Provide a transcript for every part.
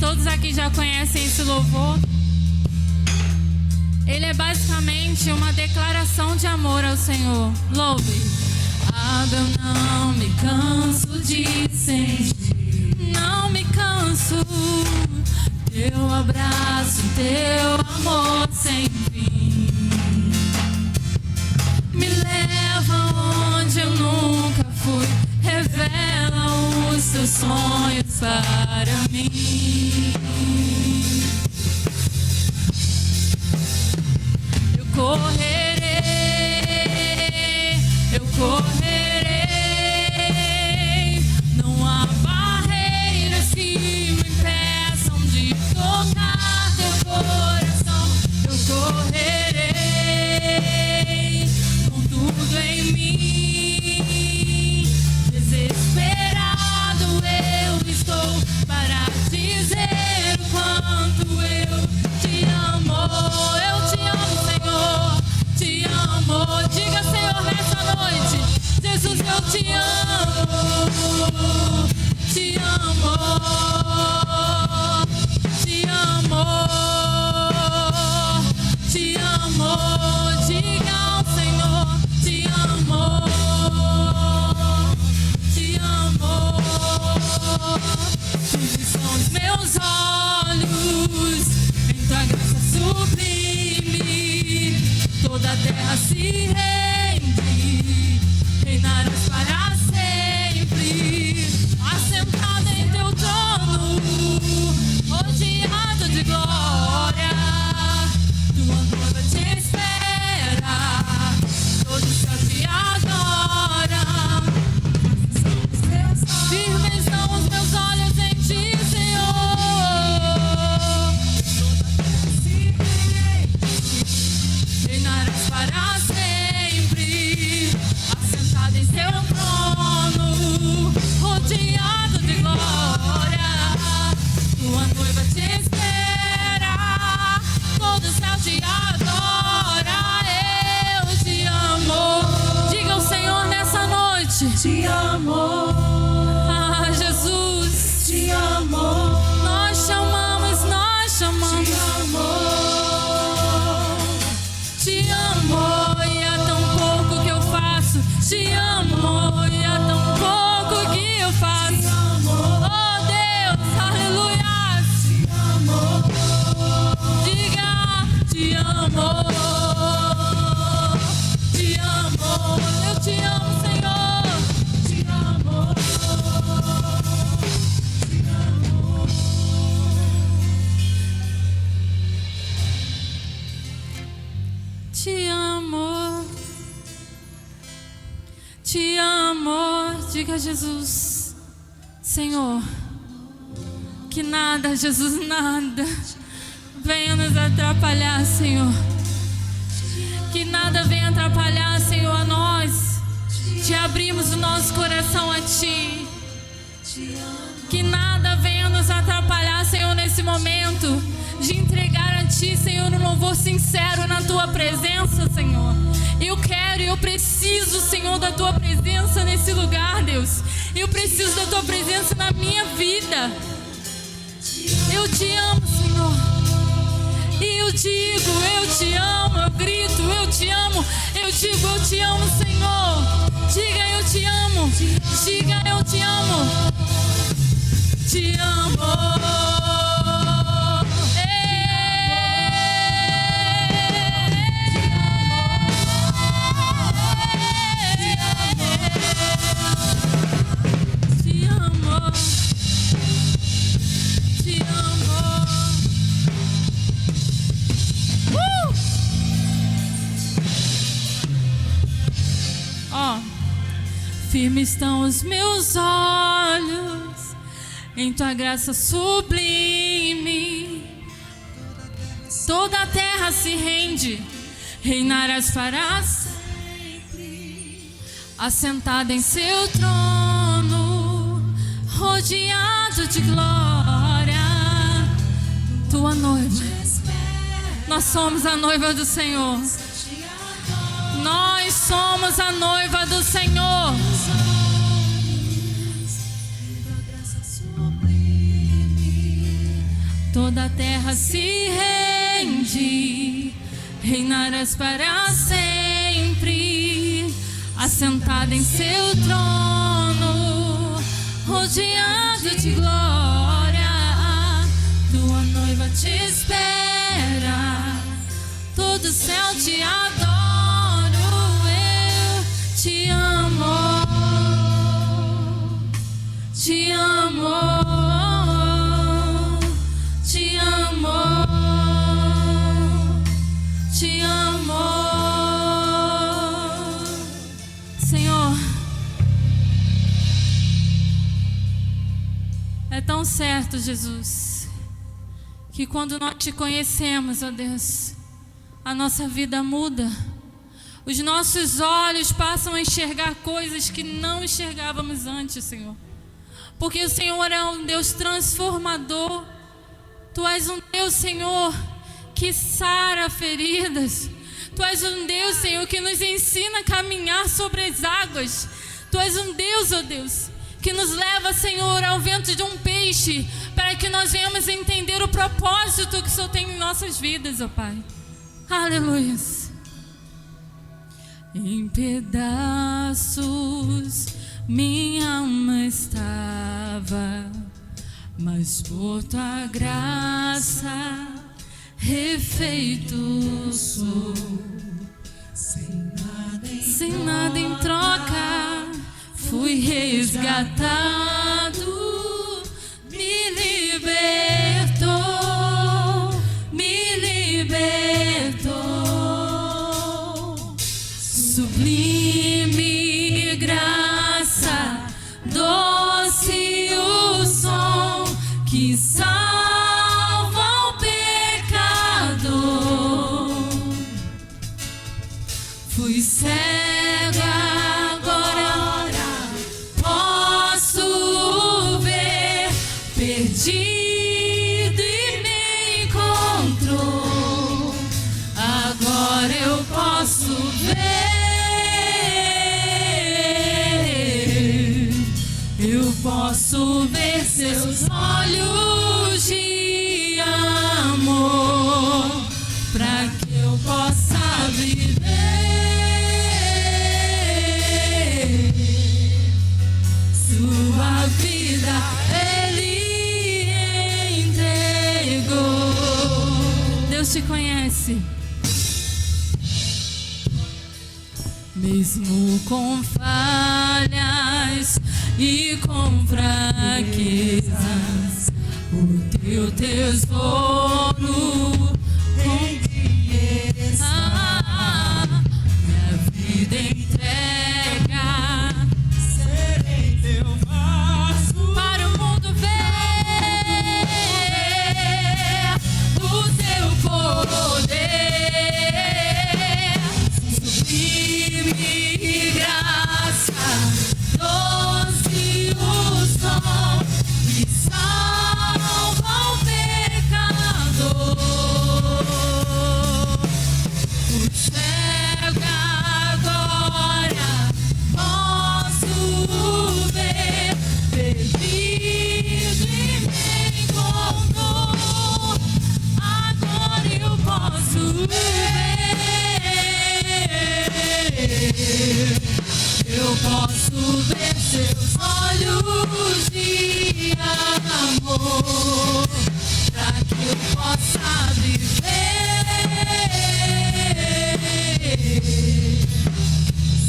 Todos aqui já conhecem esse louvor. Ele é basicamente uma declaração de amor ao Senhor. Louve. Eu não me canso de sentir, não me canso. Teu abraço, teu amor sem fim me leva onde eu nunca fui. Revela os teus sonhos para mim. Eu correrei. Não há barreiras que me impeçam de te amo, te amo, te amo, te amo. Diga ao Senhor, te amo, te amo. Tudo são os meus olhos, em tua graça sublime, toda a terra se rende, reinarás para sempre, assentado em teu trono, rodeado de glória, tua noiva te espera, todo o céu te adora. Firmes são os meus olhos em ti, Senhor. Reinarás para sempre, assentado em seu trono, rodeado de glória. Tua noiva te espera, todo o céu te adora. Eu te amo. Diga ao Senhor nessa noite: Te amo, ah, Jesus, te amo, nós chamamos, nós chamamos. te amo, Te amo e é tão pouco que eu faço. Te amo e é tão pouco que eu faço. Oh Deus, aleluia. te amo, Diga, te amo. Te amo, eu te amo, Senhor. te amo, te amo. Te amo. Te amo. Diga a Jesus, Senhor, que nada, Jesus, nada venha nos atrapalhar, Senhor. Que nada venha atrapalhar, Senhor, a nós. Te abrimos o nosso coração a Ti. Que nada venha nos atrapalhar, Senhor, nesse momento de entregar a Ti, Senhor, um louvor sincero na Tua presença, Senhor. Eu quero e eu preciso, Senhor, da Tua presença nesse lugar, Deus. Eu preciso da Tua presença na minha vida. Eu te amo, Senhor. E eu digo, eu te amo, eu grito, eu te amo. Eu digo, eu te amo, Senhor. Diga, eu te amo. Diga, eu te amo. Te amo. Te amo. Te amo. Ó, firmes estão os meus olhos em tua graça sublime. Toda a terra se rende, reinarás para sempre, assentada em seu trono, rodeado de glória. Tua noiva, nós somos a noiva do Senhor. Nós somos a noiva do Senhor. Toda a terra se rende, reinarás para sempre, assentada em seu trono, rodeado de glória. Tua noiva te espera, todo o céu te adora. Te amo, te amo, te amo, te amo. Senhor, é tão certo, Jesus, que quando nós te conhecemos, ó Deus, a nossa vida muda. Os nossos olhos passam a enxergar coisas que não enxergávamos antes, Senhor. Porque o Senhor é um Deus transformador. Tu és um Deus, Senhor, que sara feridas. Tu és um Deus, Senhor, que nos ensina a caminhar sobre as águas. Tu és um Deus, ó Deus, que nos leva, Senhor, ao vento de um peixe, para que nós venhamos entender o propósito que o Senhor tem em nossas vidas, ó Pai. Aleluia. Em pedaços minha alma estava, mas por tua graça refeito sou. Sem nada em troca, fui resgatado, me libertou, me libertou. Sublime graça, doce o som que salva o pecador. Fui cego, agora posso ver, perdido e me encontrou. Agora eu posso ver, eu posso ver seus olhos de amor, para que eu possa viver. Sua vida Ele entregou. Deus te conhece. Mesmo com falhas e com fraquezas, o teu tesouro minha vida entrega, serei teu vaso para o mundo ver o teu poder. Sublime graça, doce o som que salva o pecador. Agora posso ver, perdido e me encontrou. Agora eu posso ver, eu posso ver seus olhos de amor, para que eu possa viver.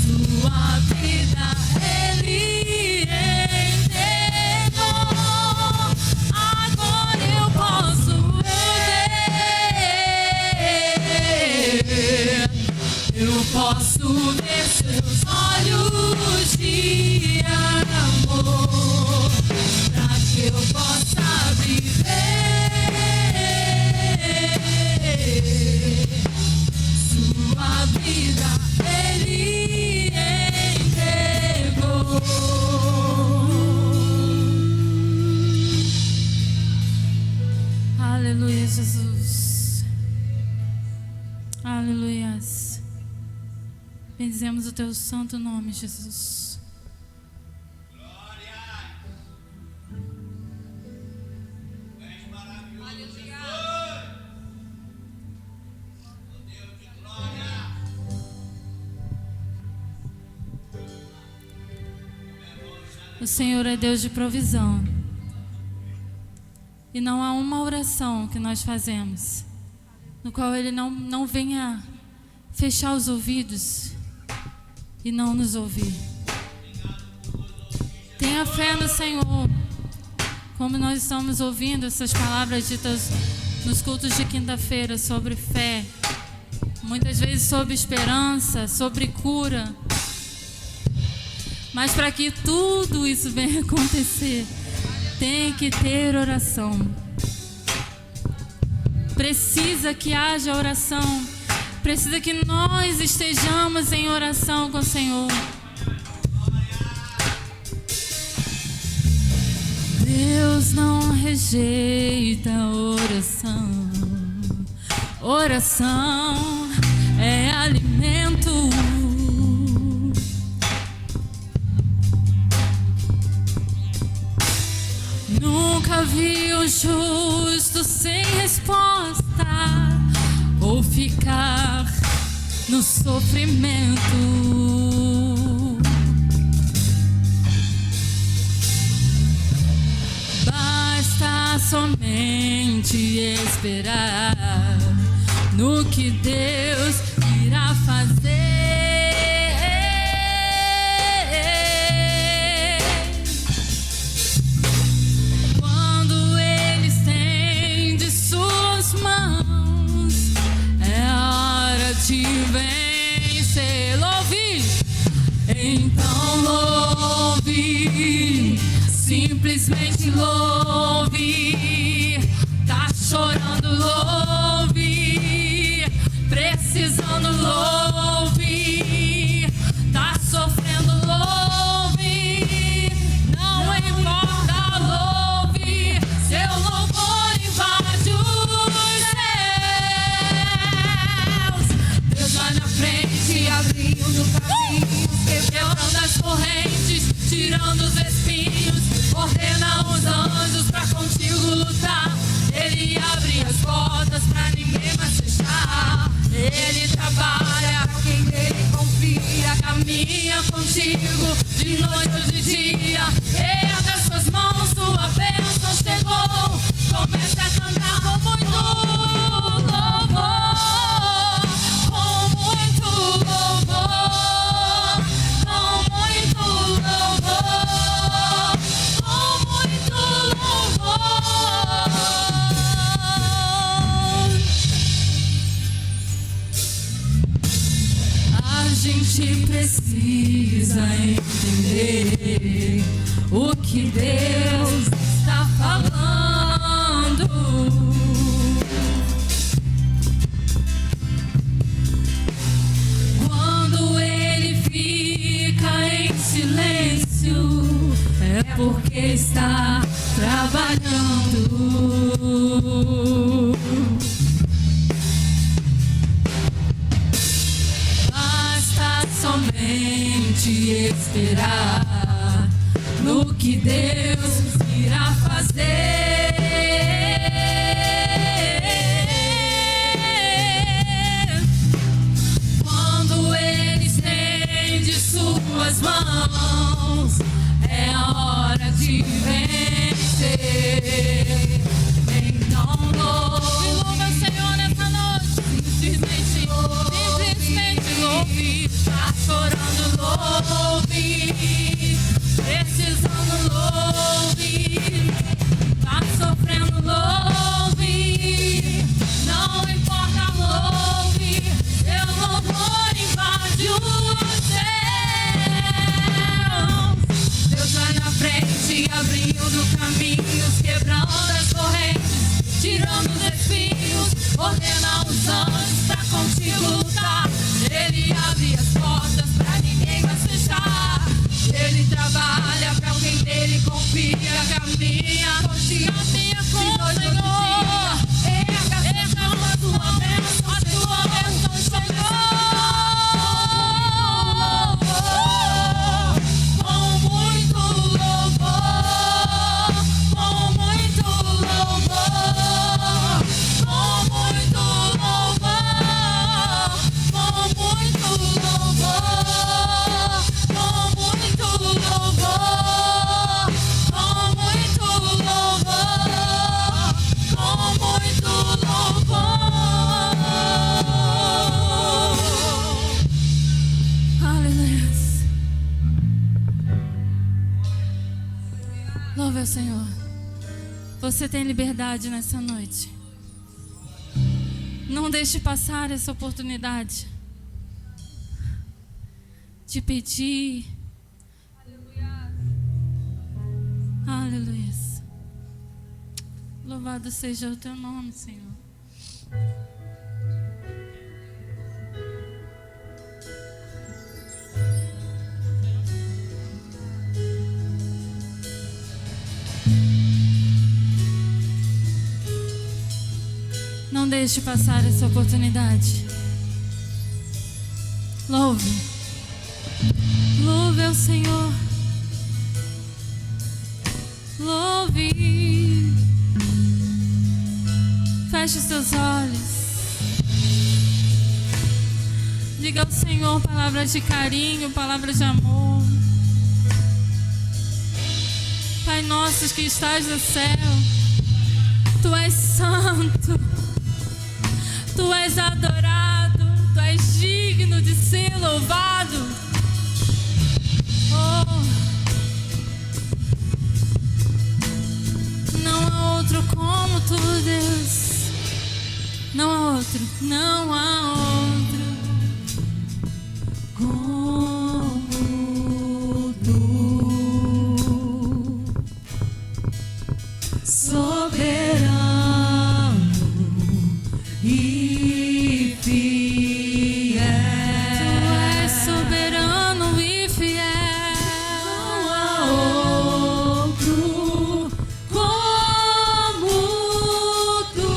Sua vida Ele entregou. Agora eu posso ver, eu posso ver seus olhos de amor, para que eu possa viver. Sua vida Ele entregou. Aleluia, Jesus. Aleluias. Bendizemos o teu santo nome, Jesus. O Senhor é Deus de provisão. E não há uma oração que nós fazemos no qual Ele não venha fechar os ouvidos e não nos ouvir. Tenha fé no Senhor. Como nós estamos ouvindo essas palavras ditas nos cultos de quinta-feira sobre fé, muitas vezes sobre esperança, sobre cura. Mas para que tudo isso venha acontecer, tem que ter oração. Precisa que haja oração. Precisa que nós estejamos em oração com o Senhor. Deus não rejeita a oração. Oração é alimento. Já vi o justo sem resposta ou ficar no sofrimento. Basta somente esperar no que Deus irá fazer. Quando Ele estende suas mãos, é hora de vencer. Louve! Então louve, simplesmente louve. Tá chorando, louve. Precisando, louve. Tá sofrendo, louve. Não importa, louve. Seu louvor invade os céus. Deus vai na frente, abrindo caminhos, quebrando as correntes, tirando os espinhos. Ordena os anjos pra contigo lutar. Ele abre as portas pra ninguém mais fechar. Ele trabalha pra quem nele confia. Caminha contigo de noite ou de dia. Erga suas mãos, sua bênção chegou. Comece a cantar com muito louvor, com muito louvor, com muito louvor, com muito louvor. A gente precisa entender o que Deus está falando. Quando Ele fica em silêncio, é porque está trabalhando. Basta somente esperar no que Deus irá fazer. Quando Ele estende suas mãos, é hora de vencer. Então louve, louve ao Senhor nessa noite. Simplesmente louve. Tá chorando, louve. Precisando, louve. Tá sofrendo, louve. Não importa, louve. Seu louvor invade os céus. Deus vai na frente, abrindo caminhos, quebrando as correntes, tirando os espinhos. Ordena os anjos pra contigo lutar. Ele abre as portas pra ninguém mais fechar. Ele trabalha pra quem nele confia. Caminha contigo, caminha com o Senhor. Erga a tua bênção, a tua bênção chegou. Com muito louvor, com muito louvor, com muito louvor, com muito louvor, com muito louvor, com muito louvor, com muito louvor. Aleluia. Louve ao Senhor. Você tem liberdade nessa noite. Não deixe passar essa oportunidade de pedir. Aleluia. Louvado seja o teu nome, Senhor. Não deixe passar essa oportunidade. Louve. Louve ao Senhor. Louve. Feche os seus olhos. Diga ao Senhor palavras de carinho, palavras de amor. Pai nosso que estás no céu, Tu és santo, Tu és adorado, Tu és digno de ser louvado. Oh, não há outro como Tu, Deus. Não há outro, não há outro como Tu, soberano e fiel. Tu és soberano e fiel. Não há outro como Tu.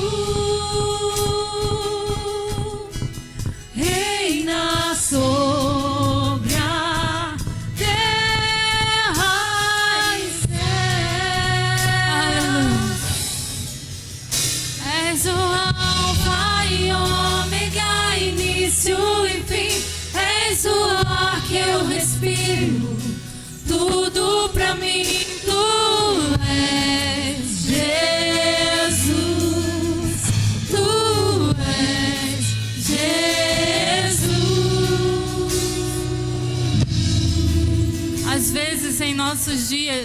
Reina sobre a terra e Aleluia. céu. És o Alfa e Ômega, início e fim. És o ar que eu respiro, tudo pra mim. Tu és Jesus, Tu és Jesus. Às vezes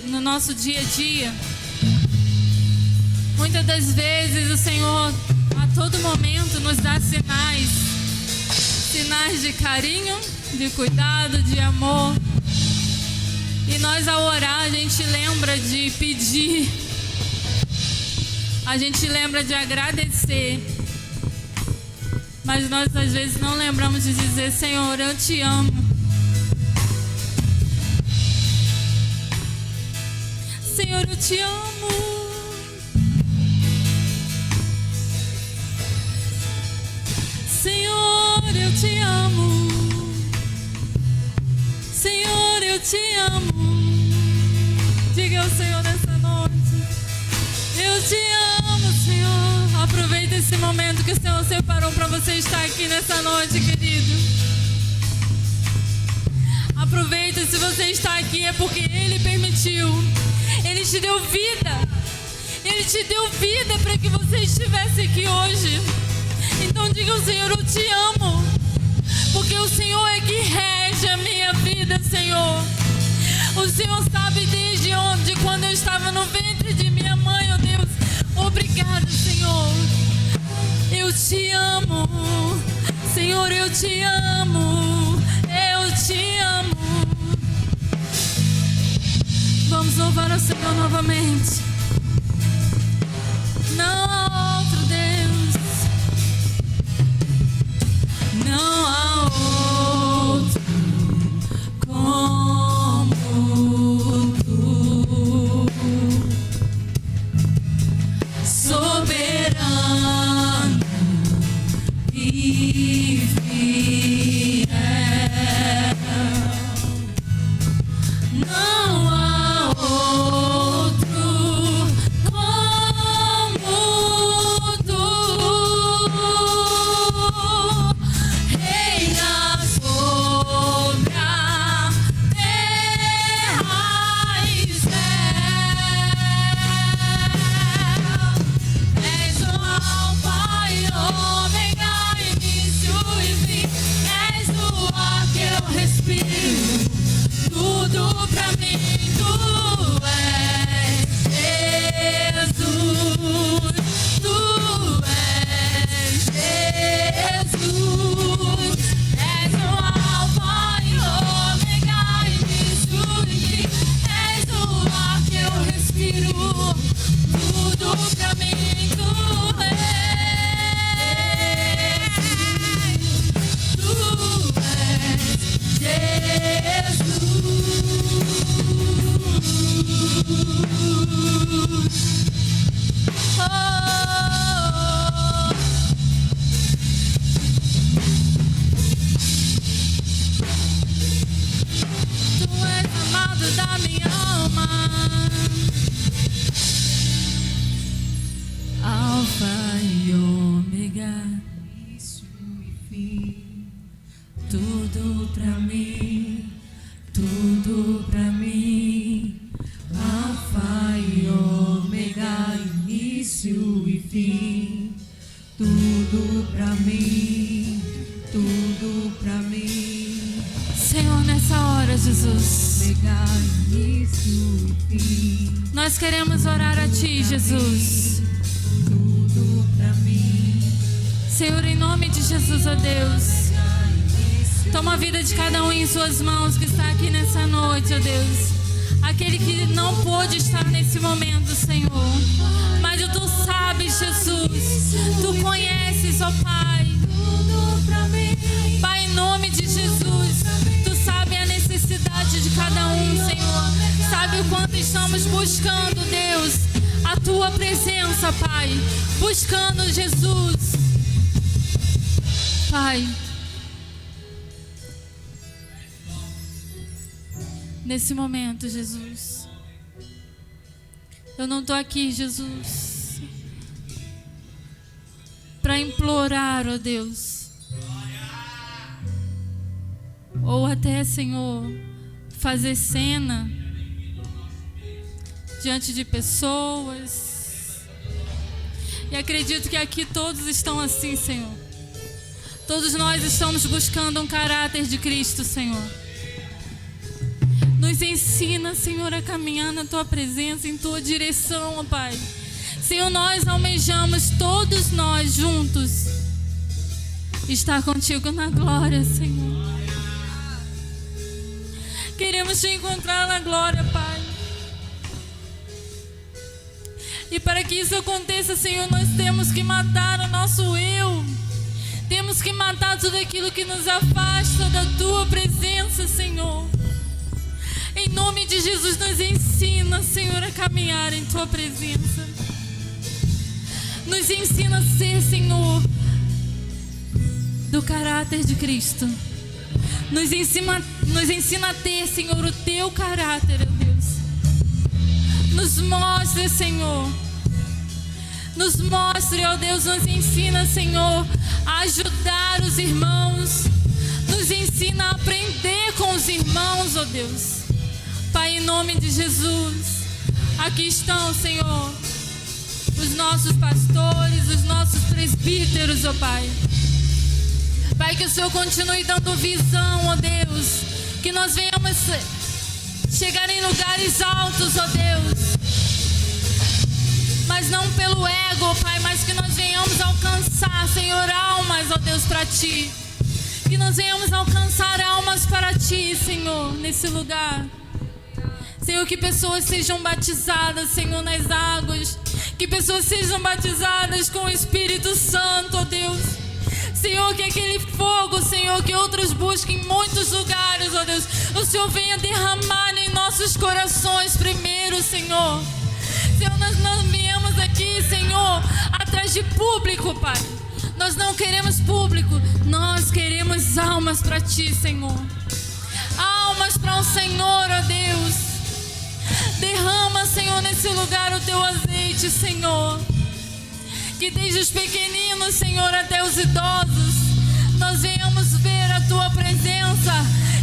no nosso dia a dia, muitas das vezes o Senhor a todo momento nos dá sinais de carinho, de cuidado, de amor. E nós ao orar a gente lembra de pedir, a gente lembra de agradecer, mas nós às vezes não lembramos de dizer: Senhor, eu te amo. Senhor, eu te amo. Senhor, eu te amo. Senhor, eu te amo. Diga ao Senhor nessa noite: eu te amo, Senhor. Aproveita esse momento que o Senhor separou para você estar aqui nessa noite, querido. Aproveita, se você está aqui é porque Ele permitiu. Ele te deu vida. Ele te deu vida para que você estivesse aqui hoje. Então diga ao Senhor: eu te amo, porque o Senhor é que rege a minha vida, Senhor. O Senhor sabe desde onde, quando eu estava no ventre de minha mãe, oh Deus. Obrigada, Senhor. Eu te amo, Senhor, eu te amo. Eu te amo. Vamos louvar ao Senhor novamente. Não há outro Deus. Não há outro como Tu, soberano e fiel. Não há outro como Tu. Reina sobre a terra e céu. És o Alfa e Ômega, início e fim. És o ar que eu respiro, tudo pra mim. Tu és Jesus, Tu és Jesus. És o Alfa e Ômega, início e fim. És o ar que eu respiro, tudo pra mim. Tu és Jesus. e fim. Tudo pra mim, tudo pra mim. Senhor, nessa hora, Jesus, Pegar início e fim. nós queremos orar a Ti, Jesus. Tudo pra mim. Senhor, em nome de Jesus, ó Deus, toma a vida de cada um em Suas mãos que está aqui nessa noite, ó Deus. Aquele que não pôde estar nesse momento, Senhor, mas Tu sabes, Jesus, Tu conheces, ó Pai. Pai, em nome de Jesus, Tu sabe a necessidade de cada um, Senhor. Sabe o quanto estamos buscando, Deus, a Tua presença, Pai. Buscando, Jesus. Pai, nesse momento, Jesus, eu não estou aqui, Jesus, para implorar, ó Deus, ou até, Senhor, fazer cena diante de pessoas. E acredito que aqui todos estão assim, Senhor. Todos nós estamos buscando um caráter de Cristo, Senhor. Nos ensina, Senhor, a caminhar na Tua presença, em Tua direção, ó Pai. Senhor, nós almejamos, todos nós juntos, estar contigo na glória, Senhor. Queremos Te encontrar na glória, Pai. E para que isso aconteça, Senhor, nós temos que matar o nosso eu. Temos que matar tudo aquilo que nos afasta da Tua presença, Senhor. Em nome de Jesus, nos ensina, Senhor, a caminhar em Tua presença. Nos ensina a ser, Senhor, do caráter de Cristo. Nos ensina a ter, Senhor, o Teu caráter, ó Deus. Nos mostre, Senhor. Nos mostre, ó Deus, nos ensina, Senhor, a ajudar os irmãos. Nos ensina a aprender com os irmãos, ó Deus. Pai, em nome de Jesus, aqui estão, Senhor, os nossos pastores, os nossos presbíteros, ó Pai. Pai, que o Senhor continue dando visão, ó Deus. Que nós venhamos chegar em lugares altos, ó Deus. Mas não pelo ego, Pai, mas que nós venhamos alcançar, Senhor, almas, ó Deus, para Ti. Que nós venhamos alcançar almas para Ti, Senhor, nesse lugar. Senhor, que pessoas sejam batizadas, Senhor, nas águas. Que pessoas sejam batizadas com o Espírito Santo, ó Deus. Senhor, que aquele fogo, Senhor, que outros busquem em muitos lugares, ó Deus, o Senhor venha derramar em nossos corações primeiro, Senhor. Senhor, nós não viemos aqui, Senhor, atrás de público, Pai. Nós não queremos público, nós queremos almas para Ti, Senhor. Almas para o Senhor, ó Deus. Derrama, Senhor, nesse lugar o Teu azeite, Senhor. Que desde os pequeninos, Senhor, até os idosos, nós venhamos ver a Tua presença.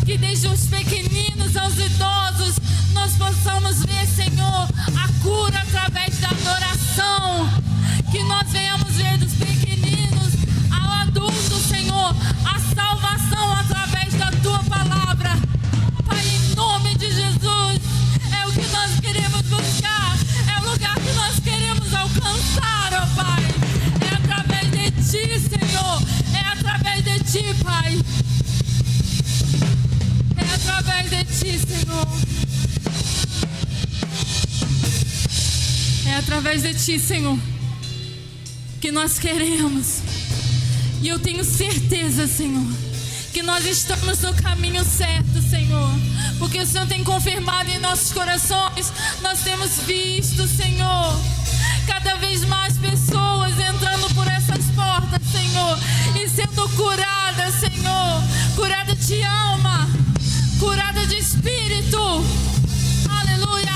Que desde os pequeninos aos idosos, nós possamos ver, Senhor, a cura através da adoração. Que nós venhamos ver dos pequeninos ao adulto, Senhor, a salvação através da Tua palavra. Pai, em nome de Jesus, é o que nós queremos buscar, é o lugar que nós queremos alcançar, ó Pai. É através de Ti, Senhor, é através de Ti, Pai. É através de Ti, Senhor. É através de Ti, Senhor, que nós queremos. E eu tenho certeza, Senhor, que nós estamos no caminho certo, Senhor. Porque o Senhor tem confirmado em nossos corações. Nós temos visto, Senhor, cada vez mais pessoas entrando por essas portas, Senhor, e sendo curadas, Senhor. Curada de alma, curada de espírito. Aleluia.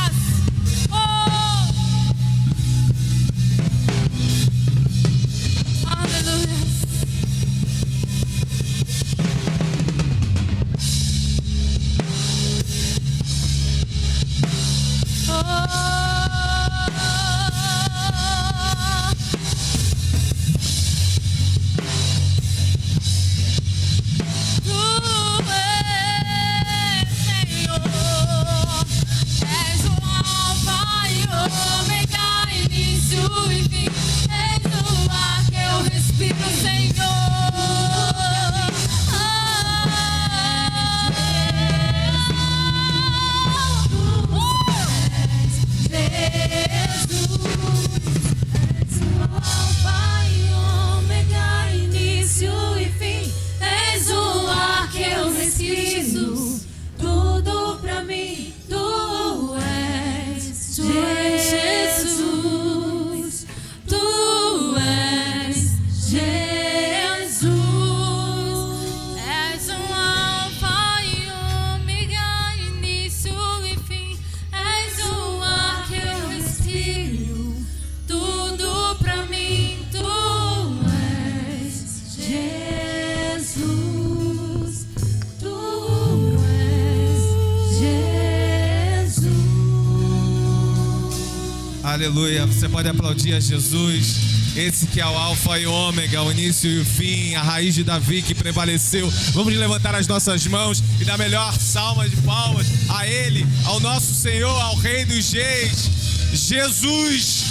Aleluia. Você pode aplaudir a Jesus. Esse que é o alfa e ômega, o início e o fim, a raiz de Davi que prevaleceu. Vamos levantar as nossas mãos e dar a melhor salva de palmas a Ele, ao nosso Senhor, ao Rei dos Reis, Jesus.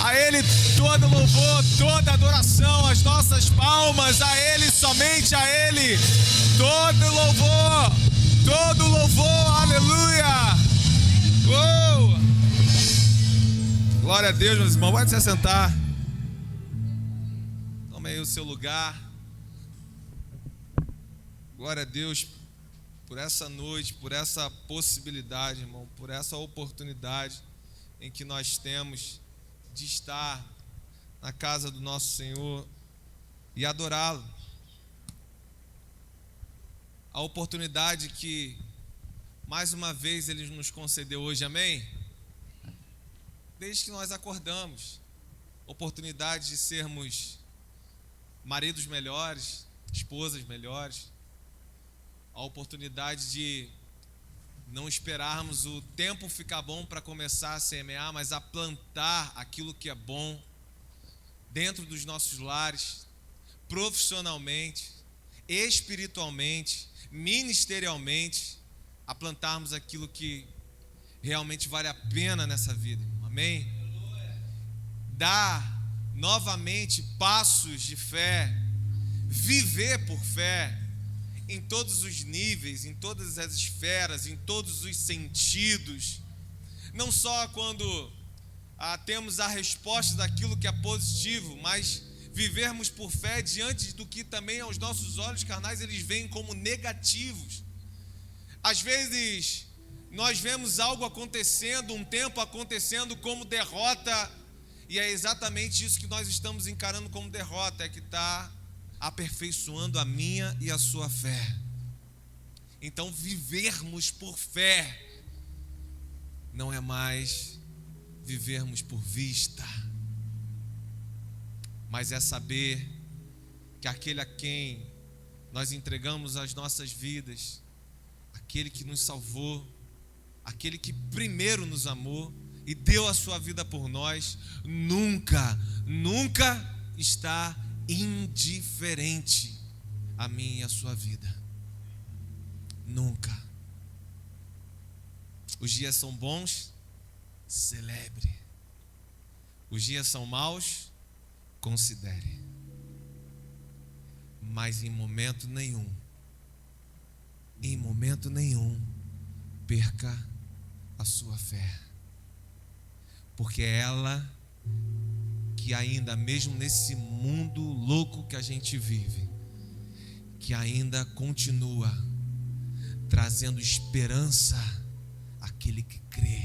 A Ele todo louvor, toda adoração, as nossas palmas a Ele, somente a Ele. Todo louvor, aleluia. Uou! Glória a Deus, meus irmãos, pode se assentar. Tome aí o seu lugar. Glória a Deus por essa noite, por essa possibilidade, irmão, por essa oportunidade em que nós temos de estar na casa do nosso Senhor e adorá-lo. A oportunidade que mais uma vez Ele nos concedeu hoje, amém? Desde que nós acordamos, oportunidade de sermos maridos melhores, esposas melhores, a oportunidade de não esperarmos o tempo ficar bom para começar a semear, mas a plantar aquilo que é bom dentro dos nossos lares, profissionalmente, espiritualmente, ministerialmente, a plantarmos aquilo que realmente vale a pena nessa vida, amém? Dar novamente passos de fé, viver por fé, em todos os níveis, em todas as esferas, em todos os sentidos, não só quando temos a resposta daquilo que é positivo, mas vivermos por fé diante do que também aos nossos olhos carnais eles veem como negativos. Às vezes nós vemos algo acontecendo, um tempo acontecendo como derrota, e é exatamente isso que nós estamos encarando como derrota, é que está aperfeiçoando a minha e a sua fé. Então vivermos por fé não é mais vivermos por vista, mas é saber que aquele a quem nós entregamos as nossas vidas, aquele que nos salvou, aquele que primeiro nos amou e deu a sua vida por nós, nunca está indiferente a mim e a sua vida. Nunca. Os dias são bons, celebre. Os dias são maus, considere. Mas em momento nenhum, perca a sua fé. Porque é ela que ainda, mesmo nesse mundo louco que a gente vive, que ainda continua trazendo esperança àquele que crê.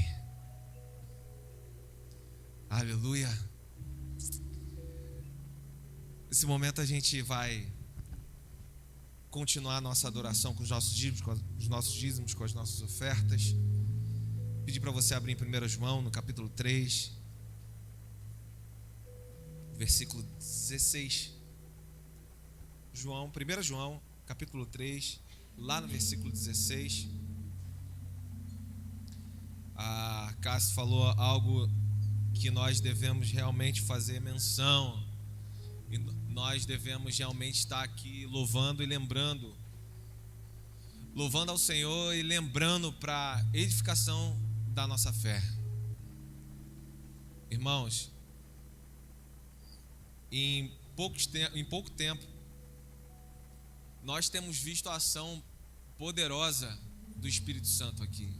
Aleluia. Nesse momento a gente vai continuar a nossa adoração com os nossos dízimos, com as nossas ofertas. Pedir para você abrir em 1 João, no capítulo 3, versículo 16. 1 João, capítulo 3, lá no versículo 16. A Cássio falou algo que nós devemos realmente fazer menção. E nós devemos realmente estar aqui louvando e lembrando. Louvando ao Senhor e lembrando para edificação da nossa fé. Irmãos, em pouco tempo, nós temos visto a ação poderosa do Espírito Santo aqui.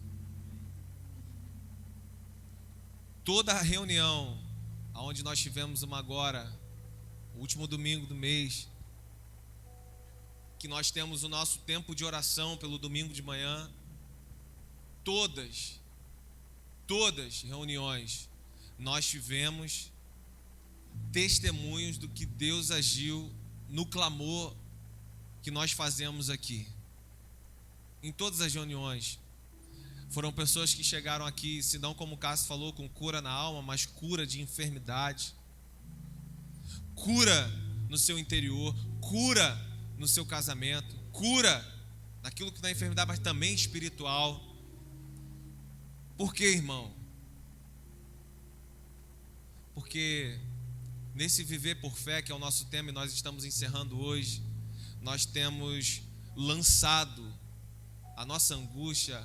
Toda a reunião, onde nós tivemos uma agora, o último domingo do mês, que nós temos o nosso tempo de oração pelo domingo de manhã, todas reuniões, nós tivemos testemunhos do que Deus agiu no clamor que nós fazemos aqui. Em todas as reuniões, foram pessoas que chegaram aqui, se não como o Cássio falou, com cura na alma, mas cura de enfermidade, cura no seu interior, cura no seu casamento, cura naquilo que não é enfermidade, mas também espiritual. Por quê, irmão? porque nesse viver por fé, que é o nosso tema e nós estamos encerrando hoje, nós temos lançado a nossa angústia,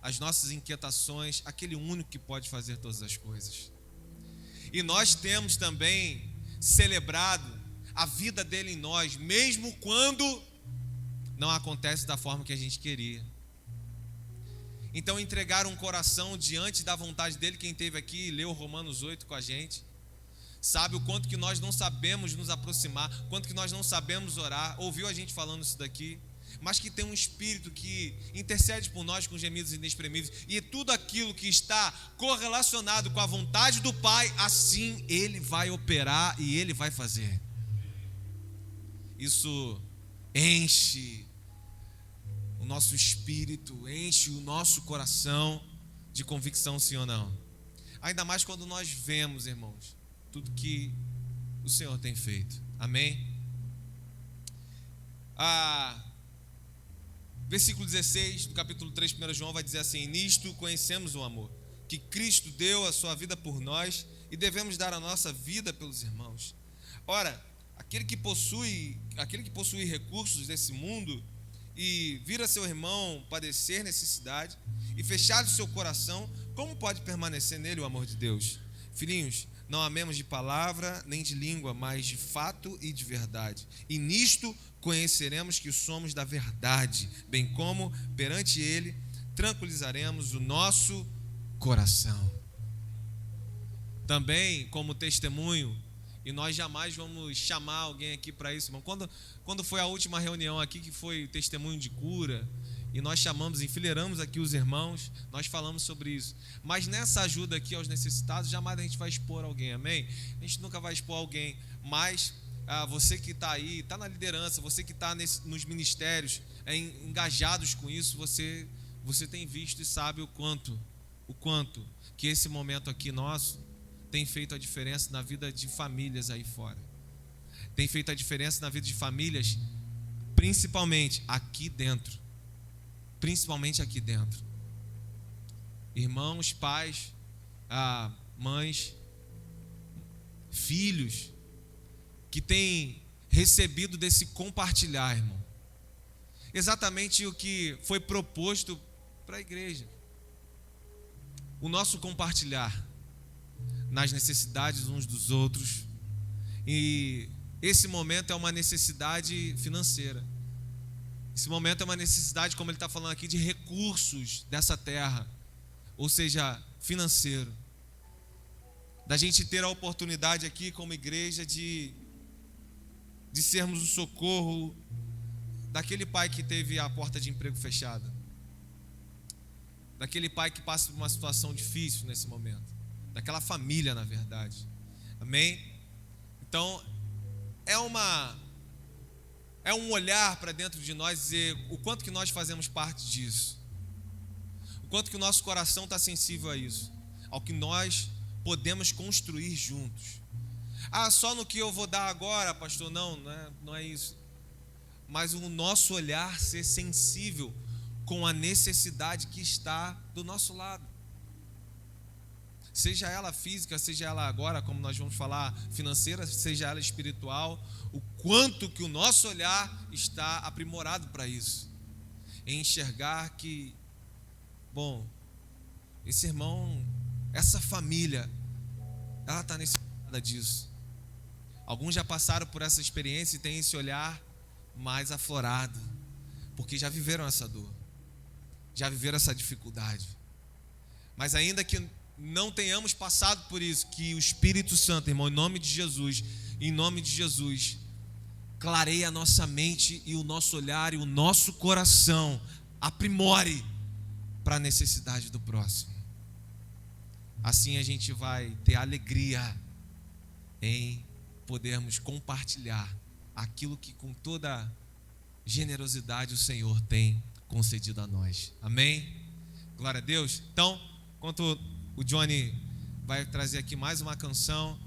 as nossas inquietações, aquele único que pode fazer todas as coisas. E nós temos também celebrado a vida dele em nós, mesmo quando não acontece da forma que a gente queria. Então, entregar um coração diante da vontade dele, quem esteve aqui e leu Romanos 8 com a gente, sabe o quanto que nós não sabemos nos aproximar, quanto que nós não sabemos orar, ouviu a gente falando isso daqui, mas que tem um Espírito que intercede por nós com gemidos inexprimíveis, e tudo aquilo que está correlacionado com a vontade do Pai, assim Ele vai operar e Ele vai fazer. Isso enche o nosso espírito, enche o nosso coração de convicção, sim ou não? Ainda mais quando nós vemos, irmãos, tudo que o Senhor tem feito. Amém? Versículo 16 do capítulo 3, 1 João vai dizer assim: nisto conhecemos o amor, que Cristo deu a sua vida por nós e devemos dar a nossa vida pelos irmãos. Ora, aquele que possui recursos desse mundo e vira seu irmão padecer necessidade e fechar o seu coração, como pode permanecer nele o amor de Deus? Filhinhos, não amemos de palavra nem de língua, mas de fato e de verdade. E nisto conheceremos que somos da verdade, bem como perante Ele tranquilizaremos o nosso coração. Também como testemunho, e nós jamais vamos chamar alguém aqui para isso, irmão. Quando foi a última reunião aqui, que foi testemunho de cura, e nós chamamos, enfileiramos aqui os irmãos, nós falamos sobre isso. Mas nessa ajuda aqui aos necessitados, jamais a gente vai expor alguém, amém? A gente nunca vai expor alguém, mas você que está aí, está na liderança, você que está nos ministérios, engajados com isso, você tem visto e sabe o quanto que esse momento aqui nosso tem feito a diferença na vida de famílias aí fora. Tem feito a diferença na vida de famílias, principalmente aqui dentro. Principalmente aqui dentro. Irmãos, pais, mães, filhos, que têm recebido desse compartilhar, irmão. Exatamente o que foi proposto para a igreja. O nosso compartilhar nas necessidades uns dos outros. E esse momento é uma necessidade financeira. Esse momento é uma necessidade, como ele está falando aqui, de recursos dessa terra, ou seja, financeiro. Da gente ter a oportunidade aqui como igreja de sermos o socorro daquele pai que teve a porta de emprego fechada, daquele pai que passa por uma situação difícil nesse momento, daquela família, na verdade. Amém? Então, é um olhar para dentro de nós, dizer o quanto que nós fazemos parte disso, o quanto que o nosso coração está sensível a isso, ao que nós podemos construir juntos. Só no que eu vou dar agora, pastor, não é isso, mas o nosso olhar ser sensível com a necessidade que está do nosso lado, seja ela física, seja ela agora, como nós vamos falar, financeira, seja ela espiritual, o quanto que o nosso olhar está aprimorado para isso, em enxergar que, bom, esse irmão, essa família, ela está necessitada disso. Alguns já passaram por essa experiência e têm esse olhar mais aflorado, porque já viveram essa dor, já viveram essa dificuldade. Mas ainda que não tenhamos passado por isso, que o Espírito Santo, irmão, em nome de Jesus, clareie a nossa mente e o nosso olhar e o nosso coração, aprimore para a necessidade do próximo. Assim a gente vai ter alegria em podermos compartilhar aquilo que com toda generosidade o Senhor tem concedido a nós. Amém? Glória a Deus. Então, enquanto o Johnny vai trazer aqui mais uma canção,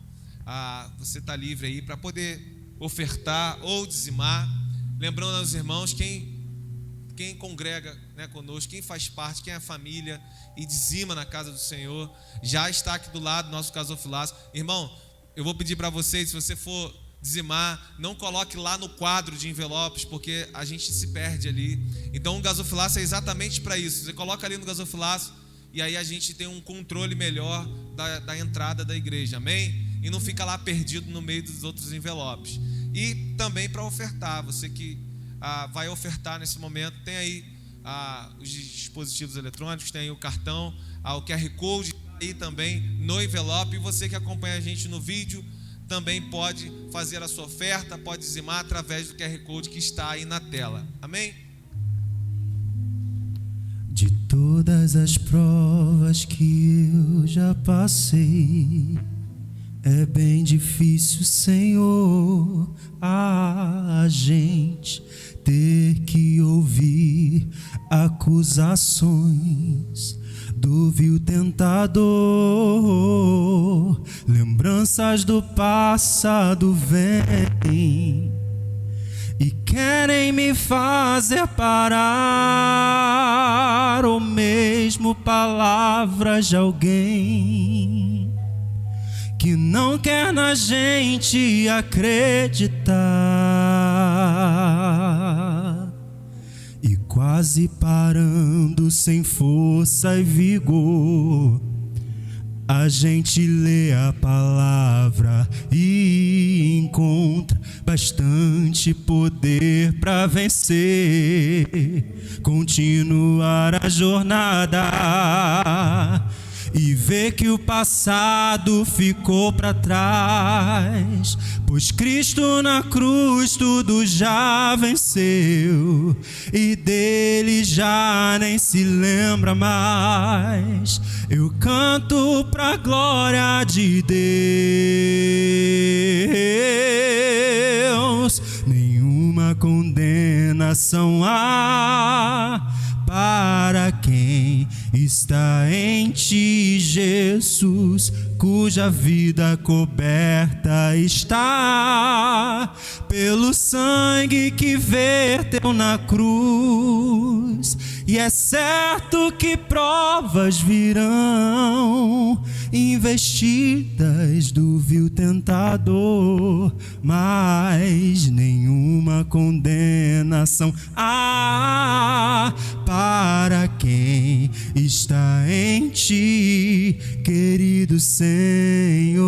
você está livre aí para poder ofertar ou dizimar. Lembrando aos irmãos, quem quem congrega, né, conosco, quem faz parte, quem é família e dizima na casa do Senhor, já está aqui do lado do nosso gasofilaço. Irmão, eu vou pedir para vocês, se você for dizimar, não coloque lá no quadro de envelopes, porque a gente se perde ali. Então o gasofilaço é exatamente para isso. Você coloca ali no gasofilaço e aí a gente tem um controle melhor da entrada da igreja, amém? E não fica lá perdido no meio dos outros envelopes. E também para ofertar, você que vai ofertar nesse momento, tem aí os dispositivos eletrônicos, tem aí o cartão, o QR Code aí também no envelope. E você que acompanha a gente no vídeo também pode fazer a sua oferta, pode dizimar através do QR Code que está aí na tela, amém? De todas as provas que eu já passei, é bem difícil, Senhor, a gente ter que ouvir acusações do vil tentador. Lembranças do passado vêm e querem me fazer parar, ou mesmo palavras de alguém que não quer na gente acreditar. E quase parando sem força e vigor, a gente lê a palavra e encontra bastante poder para vencer, continuar a jornada e ver que o passado ficou para trás, pois Cristo na cruz tudo já venceu e dele já nem se lembra mais. Eu canto pra glória de Deus, nenhuma condenação há para quem está em ti, Jesus, cuja vida coberta está pelo sangue que verteu na cruz. E é certo que provas virão, investidas do vil tentador, mas nenhuma condenação há para quem está em ti, querido Senhor.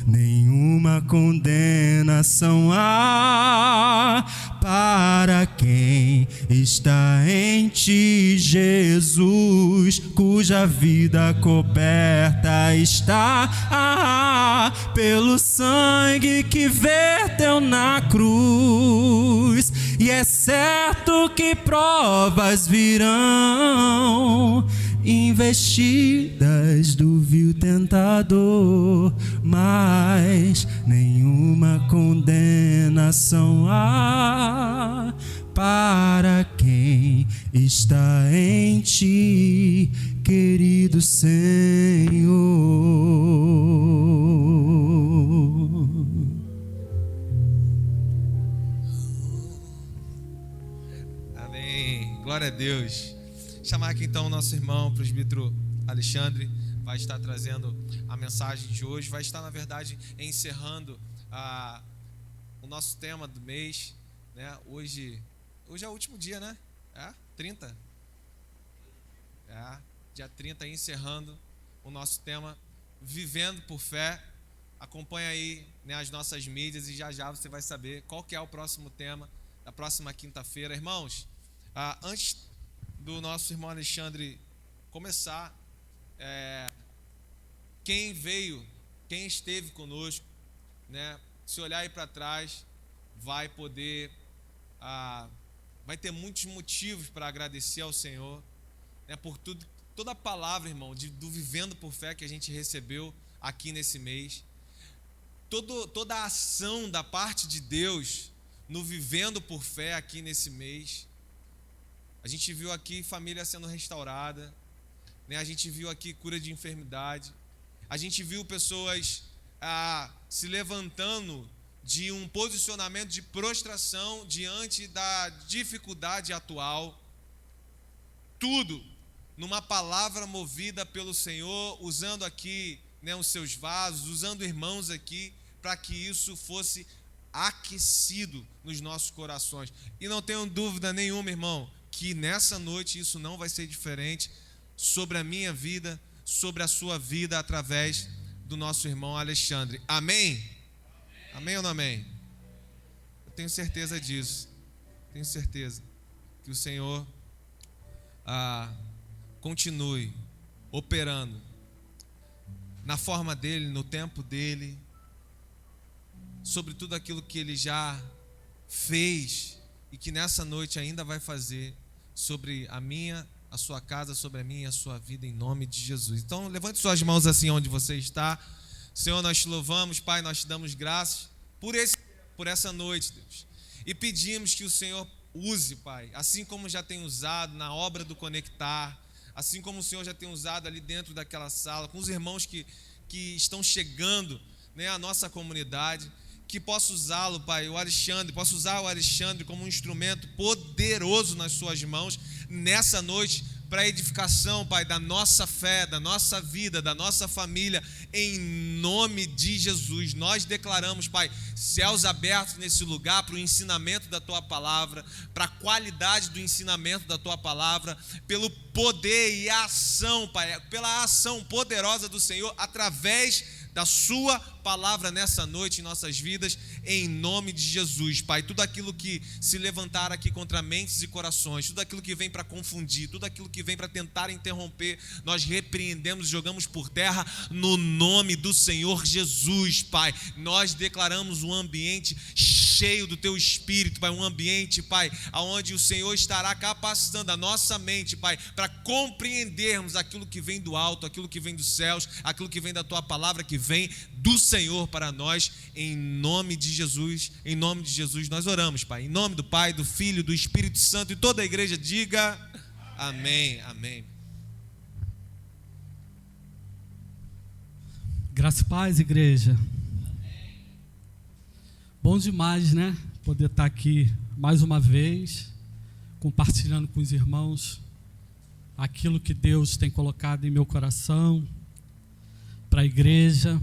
Nenhuma condenação há para quem está em ti, Jesus, cuja vida coberta está pelo sangue que verteu na cruz. E é certo que provas virão, investidas do vil tentador, mas nenhuma condenação há para quem está em ti, querido Senhor. Amém. Glória a Deus. Chamar aqui então o nosso irmão, o presbítero Alexandre, vai estar trazendo a mensagem de hoje, vai estar, na verdade, encerrando o nosso tema do mês, né? Hoje é o último dia, né? 30? Dia 30, encerrando o nosso tema, Vivendo por Fé. Acompanha aí, né, as nossas mídias e já você vai saber qual que é o próximo tema da próxima quinta-feira. Irmãos, antes do nosso irmão Alexandre começar, quem esteve conosco, né, se olhar aí para trás, vai ter muitos motivos para agradecer ao Senhor, né, por toda a palavra, irmão, do Vivendo por Fé que a gente recebeu aqui nesse mês, toda a ação da parte de Deus no Vivendo por Fé aqui nesse mês. A gente viu aqui família sendo restaurada, né? A gente viu aqui cura de enfermidade, a gente viu pessoas se levantando de um posicionamento de prostração diante da dificuldade atual. Tudo numa palavra movida pelo Senhor, usando aqui, os seus vasos, usando irmãos aqui, para que isso fosse aquecido nos nossos corações. E não tenho dúvida nenhuma, irmão, que nessa noite isso não vai ser diferente sobre a minha vida, sobre a sua vida, através do nosso irmão Alexandre. Amém? Amém ou não amém? Eu tenho certeza disso. Tenho certeza que o Senhor continue operando na forma dele, no tempo dele, sobre tudo aquilo que ele já fez e que nessa noite ainda vai fazer sobre a sua casa, sobre a minha e a sua vida, em nome de Jesus. Então levante suas mãos assim onde você está. Senhor, nós te louvamos, Pai, nós te damos graças por essa noite, Deus, e pedimos que o Senhor use, Pai, assim como já tem usado na obra do Conectar, assim como o Senhor já tem usado ali dentro daquela sala, com os irmãos que estão chegando, à nossa comunidade, que possa usá-lo, Pai, possa usar o Alexandre como um instrumento poderoso nas suas mãos, nessa noite, para a edificação, Pai, da nossa fé, da nossa vida, da nossa família, em nome de Jesus. Nós declaramos, Pai, céus abertos nesse lugar para o ensinamento da Tua Palavra, para a qualidade do ensinamento da Tua Palavra, pelo poder e a ação, Pai, pela ação poderosa do Senhor, através da Sua Palavra nessa noite em nossas vidas, em nome de Jesus, Pai. Tudo aquilo que se levantar aqui contra mentes e corações, tudo aquilo que vem para confundir, tudo aquilo que vem para tentar interromper, nós repreendemos e jogamos por terra no nome do Senhor Jesus, Pai. Nós declaramos um ambiente cheio do Teu Espírito, Pai, um ambiente, Pai, onde o Senhor estará capacitando a nossa mente, Pai, para compreendermos aquilo que vem do alto, aquilo que vem dos céus, aquilo que vem da Tua Palavra, que vem do Senhor para nós, em nome de Jesus. Em nome de Jesus nós oramos, Pai, em nome do Pai, do Filho, do Espírito Santo, e toda a igreja diga amém, amém. Graça e paz, igreja. Bom demais, né? Poder estar aqui mais uma vez, compartilhando com os irmãos aquilo que Deus tem colocado em meu coração, para a igreja.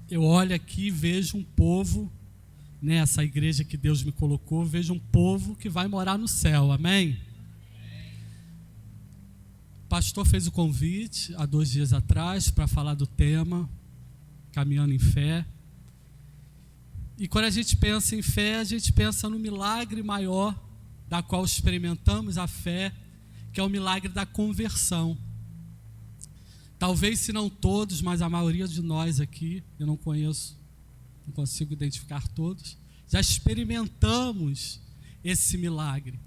Eu olho aqui e vejo um povo, nessa igreja que Deus me colocou, vejo um povo que vai morar no céu, amém? O pastor fez o convite há 2 dias atrás para falar do tema Caminhando em Fé. E quando a gente pensa em fé, a gente pensa no milagre maior da qual experimentamos a fé, que é o milagre da conversão. Talvez, se não todos, mas a maioria de nós aqui, eu não conheço, não consigo identificar todos, já experimentamos esse milagre.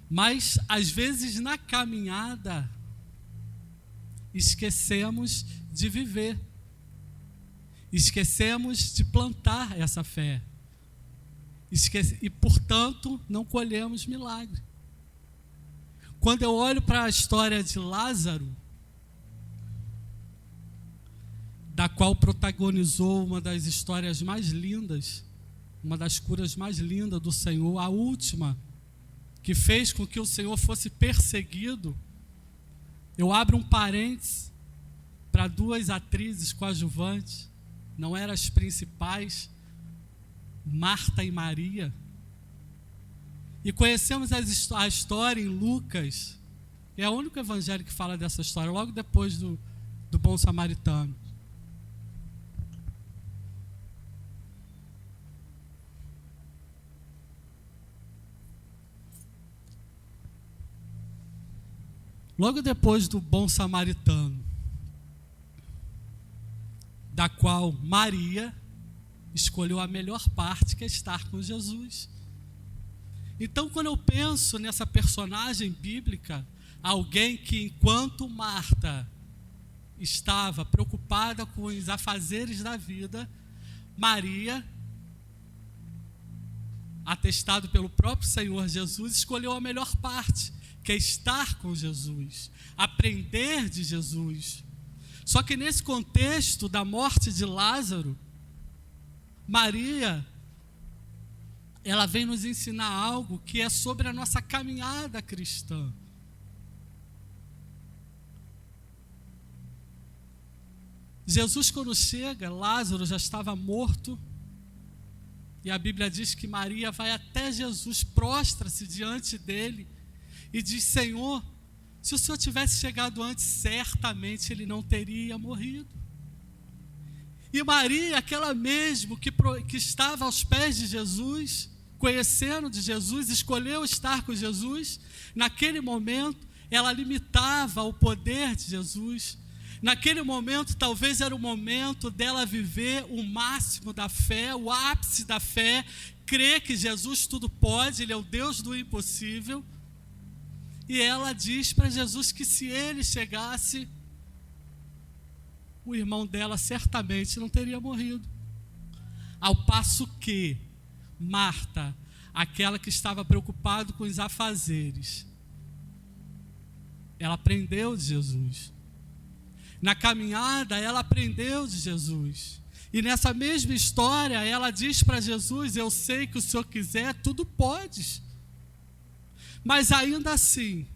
Mas, às vezes, na caminhada, esquecemos de viver. Esquecemos de plantar essa fé. E, portanto, não colhemos milagre. Quando eu olho para a história de Lázaro, da qual protagonizou uma das histórias mais lindas, uma das curas mais lindas do Senhor, a última, que fez com que o Senhor fosse perseguido. Eu abro um parênteses para 2 atrizes coadjuvantes, não eram as principais, Marta e Maria. E conhecemos a história em Lucas, é o único evangelho que fala dessa história, logo depois do bom samaritano. Logo depois do bom samaritano, da qual Maria escolheu a melhor parte, que é estar com Jesus. Então, quando eu penso nessa personagem bíblica, alguém que, enquanto Marta estava preocupada com os afazeres da vida, Maria, atestado pelo próprio Senhor Jesus, escolheu a melhor parte, que é estar com Jesus, aprender de Jesus. Só que nesse contexto da morte de Lázaro, Maria, ela vem nos ensinar algo que é sobre a nossa caminhada cristã. Jesus, quando chega, Lázaro já estava morto, e a Bíblia diz que Maria vai até Jesus, prostra-se diante dele e diz: Senhor, se o Senhor tivesse chegado antes, certamente ele não teria morrido. E Maria, aquela mesmo que estava aos pés de Jesus, conhecendo de Jesus, escolheu estar com Jesus, naquele momento ela limitava o poder de Jesus. Naquele momento, talvez era o momento dela viver o máximo da fé, o ápice da fé, crer que Jesus tudo pode, Ele é o Deus do impossível. E ela diz para Jesus que se ele chegasse, o irmão dela certamente não teria morrido. Ao passo que Marta, aquela que estava preocupada com os afazeres, ela aprendeu de Jesus. Na caminhada, ela aprendeu de Jesus. E nessa mesma história, ela diz para Jesus: eu sei que o Senhor quiser, tudo podes. Mas ainda assim,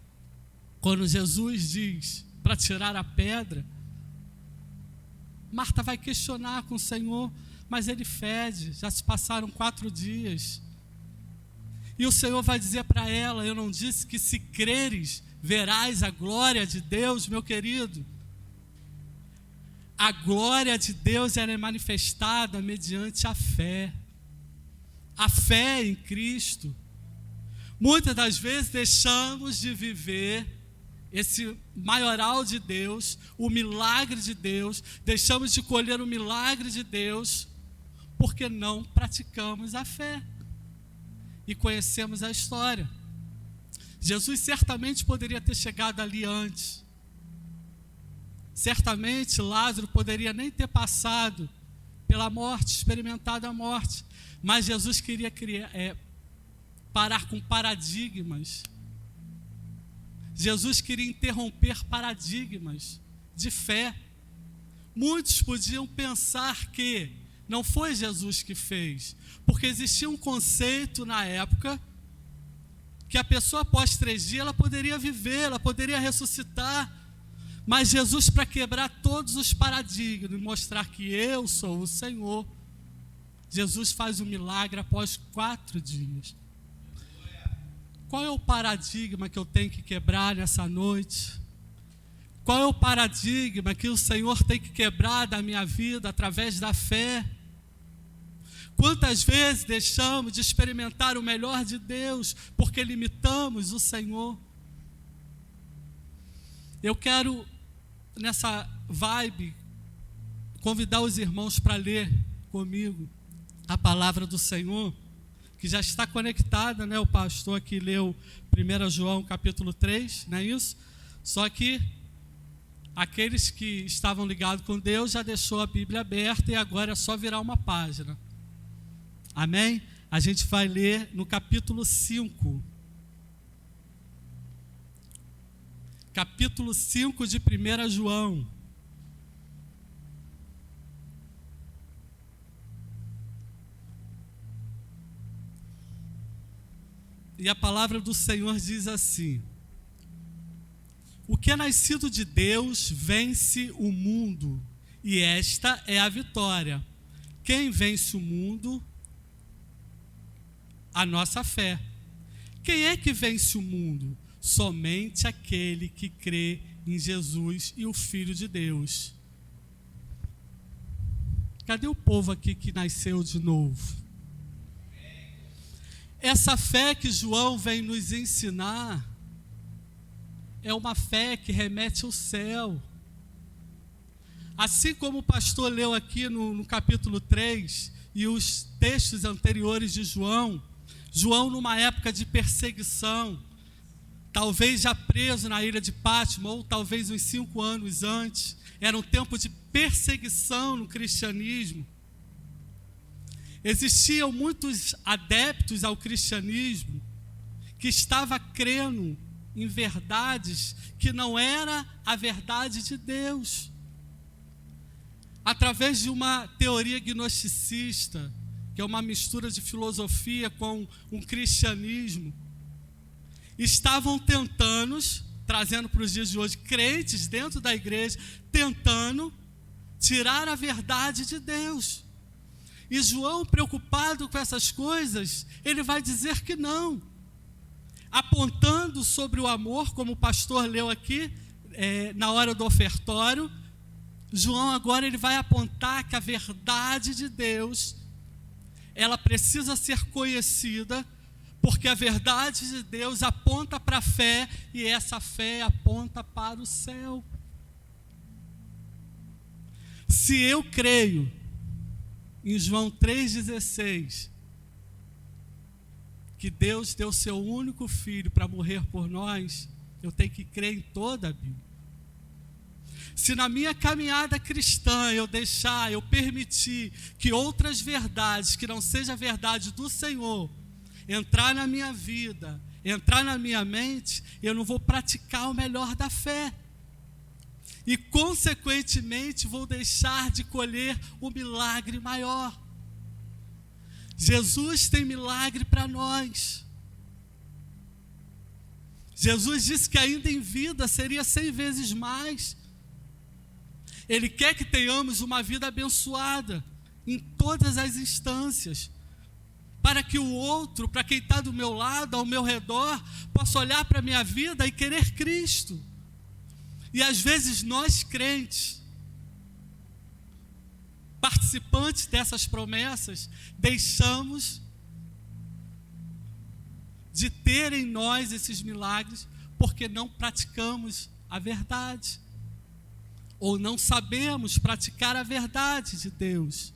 quando Jesus diz para tirar a pedra, Marta vai questionar com o Senhor: mas ele fede, já se passaram 4 dias. E o Senhor vai dizer para ela: eu não disse que se creres, verás a glória de Deus, meu querido? A glória de Deus ela é manifestada mediante a fé em Cristo. Muitas das vezes deixamos de viver esse maioral de Deus, o milagre de Deus, deixamos de colher o milagre de Deus, porque não praticamos a fé e conhecemos a história. Jesus certamente poderia ter chegado ali antes. Certamente Lázaro poderia nem ter passado pela morte, experimentado a morte, mas Jesus queria parar com paradigmas. Jesus queria interromper paradigmas de fé. Muitos podiam pensar que não foi Jesus que fez, porque existia um conceito na época que a pessoa após 3 dias ela poderia viver, ela poderia ressuscitar. Mas Jesus, para quebrar todos os paradigmas e mostrar que eu sou o Senhor, Jesus faz um milagre após 4 dias. Qual é o paradigma que eu tenho que quebrar nessa noite? Qual é o paradigma que o Senhor tem que quebrar da minha vida através da fé? Quantas vezes deixamos de experimentar o melhor de Deus porque limitamos o Senhor? Eu quero, nessa vibe, convidar os irmãos para ler comigo a palavra do Senhor, que já está conectada, né? O pastor aqui leu 1 João capítulo 3, não é isso? Só que aqueles que estavam ligados com Deus já deixou a Bíblia aberta e agora é só virar uma página. Amém? A gente vai ler no capítulo 5. Capítulo 5 de 1 João. E a palavra do Senhor diz assim: o que é nascido de Deus vence o mundo, e esta é a vitória. Quem vence o mundo? A nossa fé. Quem é que vence o mundo? Somente aquele que crê em Jesus e o Filho de Deus. Cadê o povo aqui que nasceu de novo? Essa fé que João vem nos ensinar é uma fé que remete ao céu. Assim como o pastor leu aqui no capítulo 3 e os textos anteriores de João, numa época de perseguição, talvez já preso na ilha de Pátmos, ou talvez uns 5 anos antes, era um tempo de perseguição no cristianismo. Existiam muitos adeptos ao cristianismo que estavam crendo em verdades que não era a verdade de Deus. Através de uma teoria gnosticista, que é uma mistura de filosofia com um cristianismo, estavam tentando, trazendo para os dias de hoje, crentes dentro da igreja, tentando tirar a verdade de Deus. E João, preocupado com essas coisas, ele vai dizer que não, apontando sobre o amor, como o pastor leu aqui, na hora do ofertório. João agora ele vai apontar que a verdade de Deus, ela precisa ser conhecida, porque a verdade de Deus aponta para a fé, e essa fé aponta para o céu. Se eu creio em João 3,16, que Deus deu seu único filho para morrer por nós, eu tenho que crer em toda a Bíblia. Se na minha caminhada cristã eu permitir que outras verdades, que não seja a verdade do Senhor, entrar na minha vida, entrar na minha mente, eu não vou praticar o melhor da fé. E, consequentemente, vou deixar de colher o milagre maior. Jesus tem milagre para nós. Jesus disse que ainda em vida seria 100 vezes mais. Ele quer que tenhamos uma vida abençoada em todas as instâncias, para que o outro, para quem está do meu lado, ao meu redor, possa olhar para a minha vida e querer Cristo. E às vezes nós, crentes, participantes dessas promessas, deixamos de ter em nós esses milagres, porque não praticamos a verdade, ou não sabemos praticar a verdade de Deus.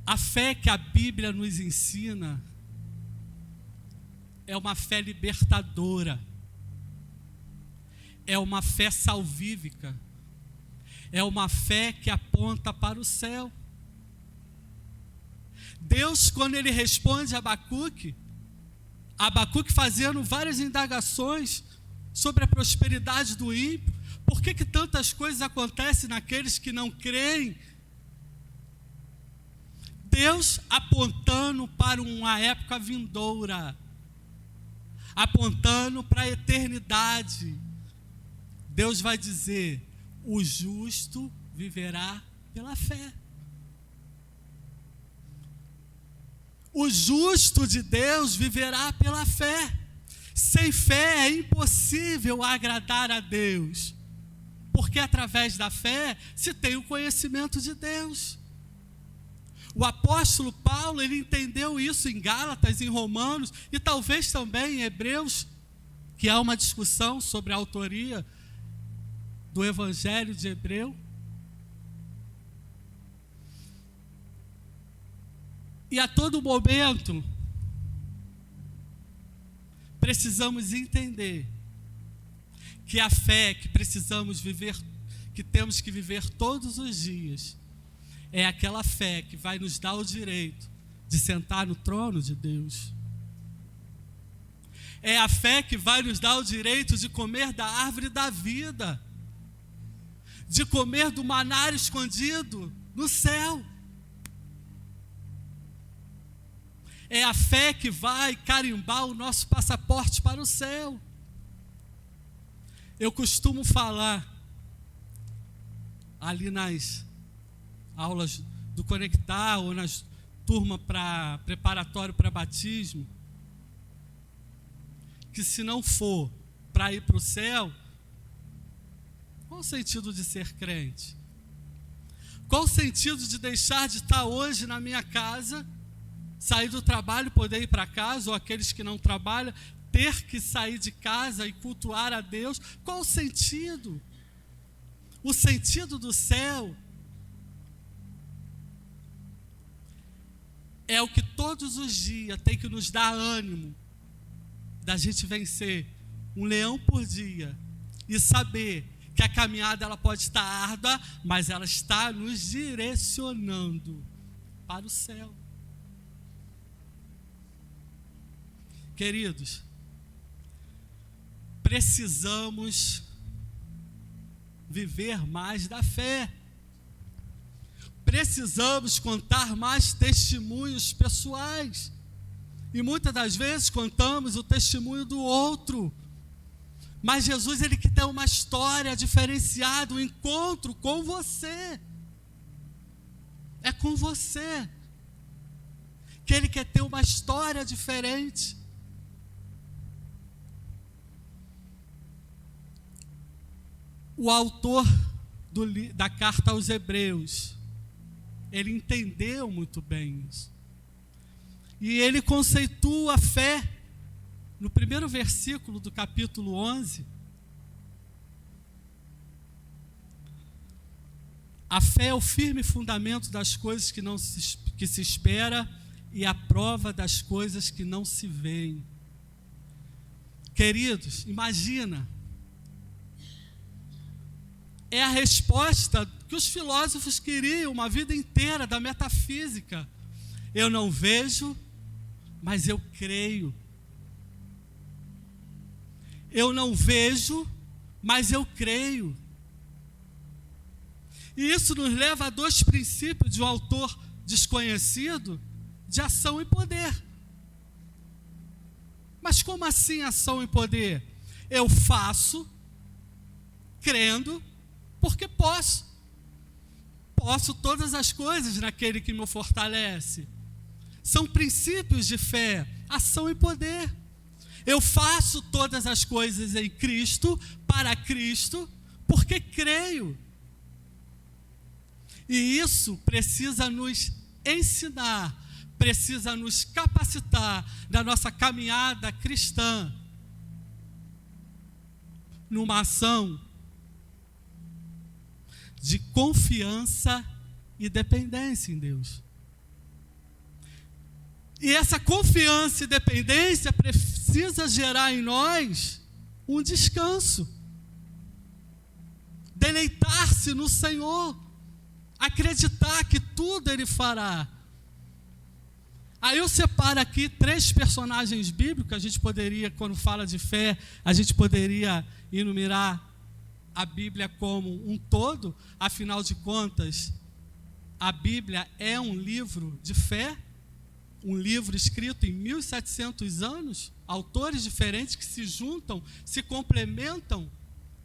A fé que a Bíblia nos ensina é uma fé libertadora, é uma fé salvífica, é uma fé que aponta para o céu. Deus, quando ele responde a Abacuque fazendo várias indagações sobre a prosperidade do ímpio, por que tantas coisas acontecem naqueles que não creem? Deus apontando para uma época vindoura, apontando para a eternidade. Deus vai dizer: o justo viverá pela fé. O justo de Deus viverá pela fé. Sem fé é impossível agradar a Deus, porque através da fé se tem o conhecimento de Deus. O apóstolo Paulo, ele entendeu isso em Gálatas, em Romanos, e talvez também em Hebreus, que há uma discussão sobre a autoria do Evangelho de Hebreu. E a todo momento, precisamos entender que a fé que precisamos viver, que temos que viver todos os dias, é aquela fé que vai nos dar o direito de sentar no trono de Deus. É a fé que vai nos dar o direito de comer da árvore da vida, de comer do maná escondido no céu. É a fé que vai carimbar o nosso passaporte para o céu. Eu costumo falar ali nas aulas do Conectar ou nas turmas preparatório para batismo, que se não for para ir para o céu, qual o sentido de ser crente? Qual o sentido de deixar de estar hoje na minha casa, sair do trabalho, poder ir para casa, ou aqueles que não trabalham, ter que sair de casa e cultuar a Deus? Qual o sentido? O sentido do céu é o que todos os dias tem que nos dar ânimo da gente vencer um leão por dia e saber que a caminhada ela pode estar árdua, mas ela está nos direcionando para o céu. Queridos, precisamos viver mais da fé. precisamos contar mais testemunhos pessoais. E muitas das vezes contamos o testemunho do outro. Mas Jesus, ele quer ter uma história diferenciada, um encontro com você. É com você que ele quer ter uma história diferente. O autor da carta aos Hebreus, ele entendeu muito bem isso. E ele conceitua a fé no primeiro versículo do capítulo 11. A fé é o firme fundamento das coisas que se espera e a prova das coisas que não se veem. Queridos, imagina, é a resposta que os filósofos queriam uma vida inteira da metafísica. Eu não vejo, mas eu creio. Eu não vejo, mas eu creio. E isso nos leva a dois princípios de um autor desconhecido, de ação e poder. Mas como assim ação e poder? Eu faço, crendo, porque posso. Posso todas as coisas naquele que me fortalece. São princípios de fé, ação e poder. Eu faço todas as coisas em Cristo, para Cristo, porque creio. E isso precisa nos ensinar, precisa nos capacitar na nossa caminhada cristã, numa ação de confiança e dependência em Deus. E essa confiança e dependência precisa gerar em nós um descanso. Deleitar-se no Senhor. Acreditar que tudo Ele fará. Aí eu separo aqui 3 personagens bíblicos. A gente poderia, quando fala de fé, a gente poderia enumerar a Bíblia como um todo. Afinal de contas, a Bíblia é um livro de fé. Um livro escrito em 1700 anos, autores diferentes que se juntam, se complementam,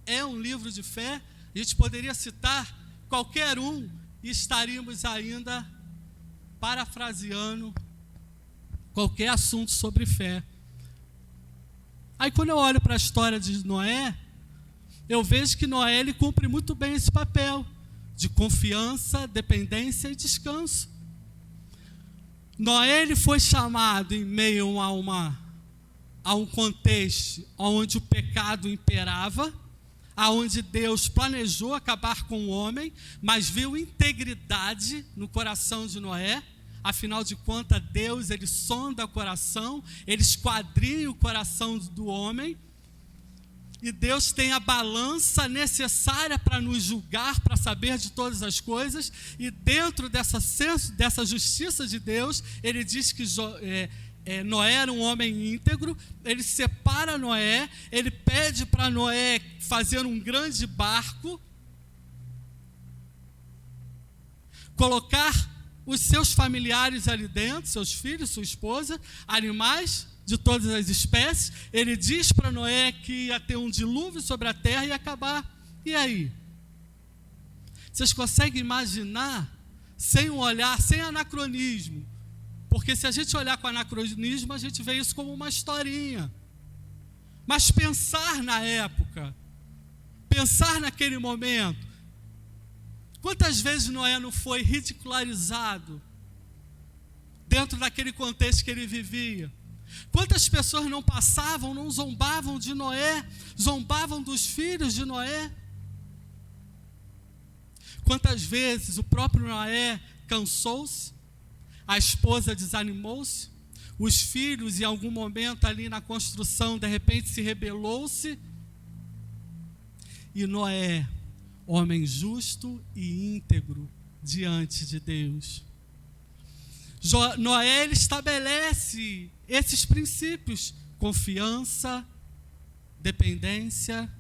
é um livro de fé. A gente poderia citar qualquer um e estaríamos ainda parafraseando qualquer assunto sobre fé. Aí quando eu olho para a história de Noé, eu vejo que Noé ele cumpre muito bem esse papel de confiança, dependência e descanso. Noé ele foi chamado em meio a um contexto onde o pecado imperava, aonde Deus planejou acabar com o homem, mas viu integridade no coração de Noé. Afinal de contas, Deus ele sonda o coração, ele esquadrinha o coração do homem. E Deus tem a balança necessária para nos julgar, para saber de todas as coisas. E dentro dessa justiça de Deus, ele diz que Noé era um homem íntegro. Ele separa Noé, ele pede para Noé fazer um grande barco, colocar os seus familiares ali dentro, seus filhos, sua esposa, animais de todas as espécies. Ele diz para Noé que ia ter um dilúvio sobre a terra e ia acabar. E aí? Vocês conseguem imaginar, sem um olhar, sem anacronismo? Porque se a gente olhar com anacronismo, a gente vê isso como uma historinha. Mas pensar na época, pensar naquele momento, quantas vezes Noé não foi ridicularizado dentro daquele contexto que ele vivia? Quantas pessoas não passavam, não zombavam de Noé, zombavam dos filhos de Noé? Quantas vezes o próprio Noé cansou-se, a esposa desanimou-se, os filhos em algum momento ali na construção de repente se rebelou-se, e Noé, homem justo e íntegro diante de Deus. Noé ele estabelece esses princípios: confiança, dependência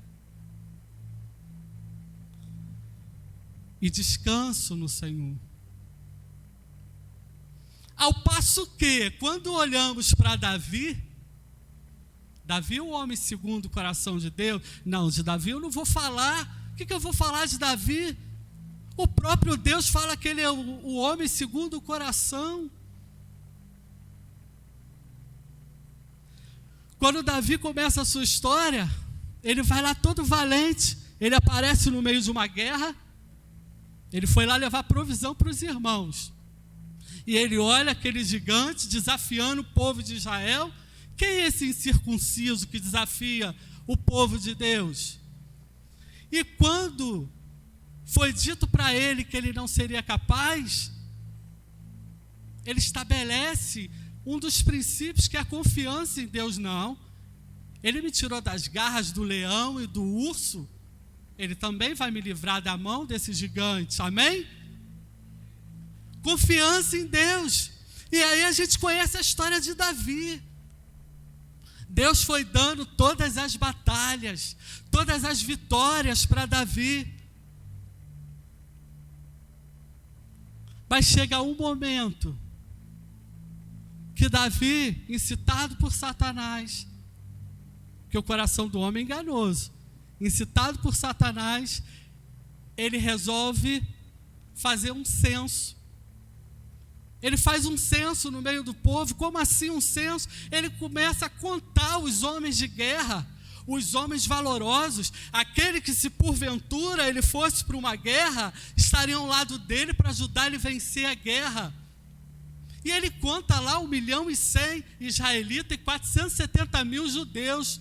e descanso no Senhor. Ao passo que, quando olhamos para Davi, Davi, o homem segundo o coração de Deus, não, de Davi eu não vou falar. O que eu vou falar de Davi? O próprio Deus fala que ele é o homem segundo o coração. Quando Davi começa a sua história, ele vai lá todo valente, ele aparece no meio de uma guerra, ele foi lá levar provisão para os irmãos. E ele olha aquele gigante desafiando o povo de Israel. Quem é esse incircunciso que desafia o povo de Deus? E quando foi dito para ele que ele não seria capaz, ele estabelece um dos princípios que é a confiança em Deus. Não, ele me tirou das garras do leão e do urso, ele também vai me livrar da mão desse gigante, amém? Confiança em Deus. E aí a gente conhece a história de Davi. Deus foi dando todas as batalhas, todas as vitórias para Davi. Mas chega um momento que Davi, incitado por Satanás, que o coração do homem é enganoso, incitado por Satanás, ele resolve fazer um censo. Ele faz um censo no meio do povo. Como assim um censo? Ele começa a contar os homens de guerra, os homens valorosos, aquele que, se porventura ele fosse para uma guerra, estariam ao lado dele para ajudar ele a vencer a guerra. E ele conta lá 1.100.000 israelitas e 470.000 judeus.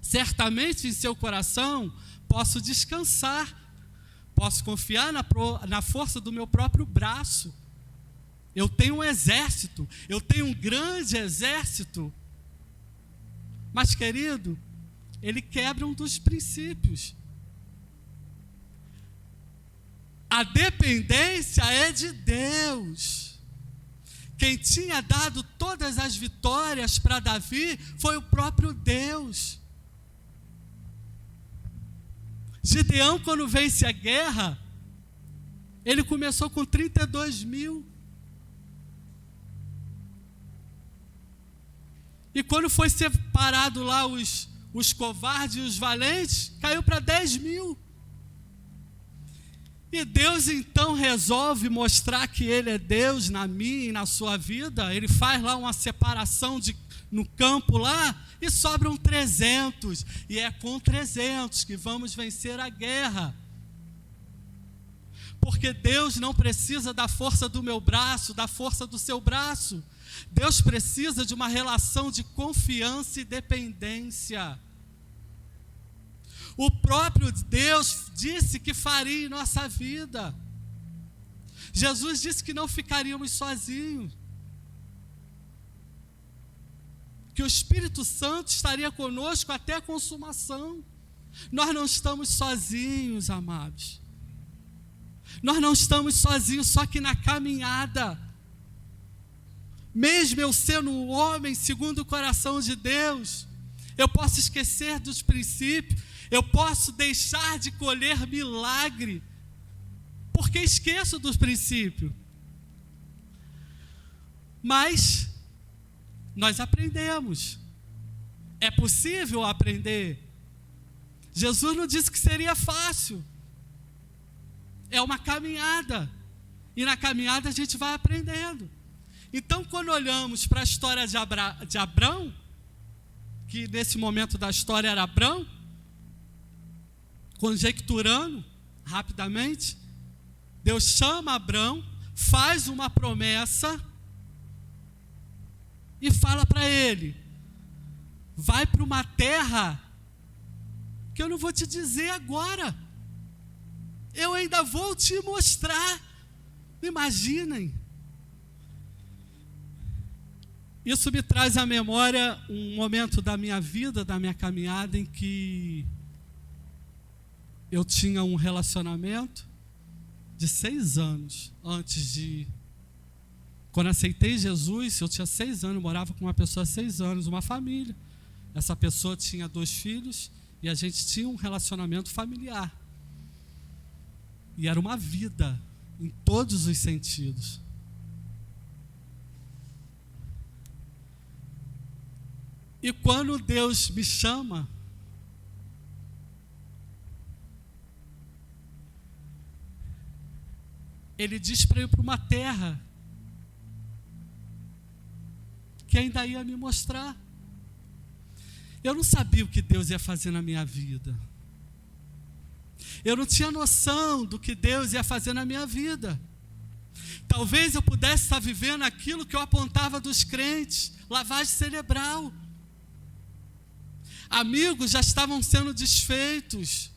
Certamente em seu coração posso descansar, posso confiar na força do meu próprio braço. Eu tenho um exército, eu tenho um grande exército. Mas, querido, ele quebra um dos princípios. A dependência é de Deus. Quem tinha dado todas as vitórias para Davi foi o próprio Deus. Gideão, quando vence a guerra, ele começou com 32.000. E quando foi separado lá os covardes e os valentes, caiu para 10.000. E Deus então resolve mostrar que Ele é Deus na minha e na sua vida. Ele faz lá uma separação no campo lá, e sobram 300. E é com 300 que vamos vencer a guerra. Porque Deus não precisa da força do meu braço, da força do seu braço. Deus precisa de uma relação de confiança e dependência. O próprio Deus disse que faria em nossa vida. Jesus disse que não ficaríamos sozinhos, que o Espírito Santo estaria conosco até a consumação. Nós não estamos sozinhos, amados. Nós não estamos sozinhos, só que na caminhada. Mesmo eu sendo um homem segundo o coração de Deus, eu posso esquecer dos princípios, eu posso deixar de colher milagre, porque esqueço dos princípios. Mas nós aprendemos. É possível aprender. Jesus não disse que seria fácil. É uma caminhada. E na caminhada a gente vai aprendendo. Então, quando olhamos para a história de Abrão, que nesse momento da história era Abrão, conjecturando rapidamente, Deus chama Abrão, faz uma promessa e fala para ele: vai para uma terra que eu não vou te dizer agora, eu ainda vou te mostrar. Imaginem. Isso me traz à memória um momento da minha vida, da minha caminhada, em que eu tinha um relacionamento de 6 anos antes de... Quando aceitei Jesus, eu tinha 6 anos, eu morava com uma pessoa há 6 anos, uma família. Essa pessoa tinha 2 filhos e a gente tinha um relacionamento familiar. E era uma vida em todos os sentidos. E quando Deus me chama, Ele diz para eu ir para uma terra que ainda ia me mostrar. Eu não sabia o que Deus ia fazer na minha vida. Eu não tinha noção do que Deus ia fazer na minha vida. Talvez eu pudesse estar vivendo aquilo que eu apontava dos crentes, lavagem cerebral. Amigos já estavam sendo desfeitos.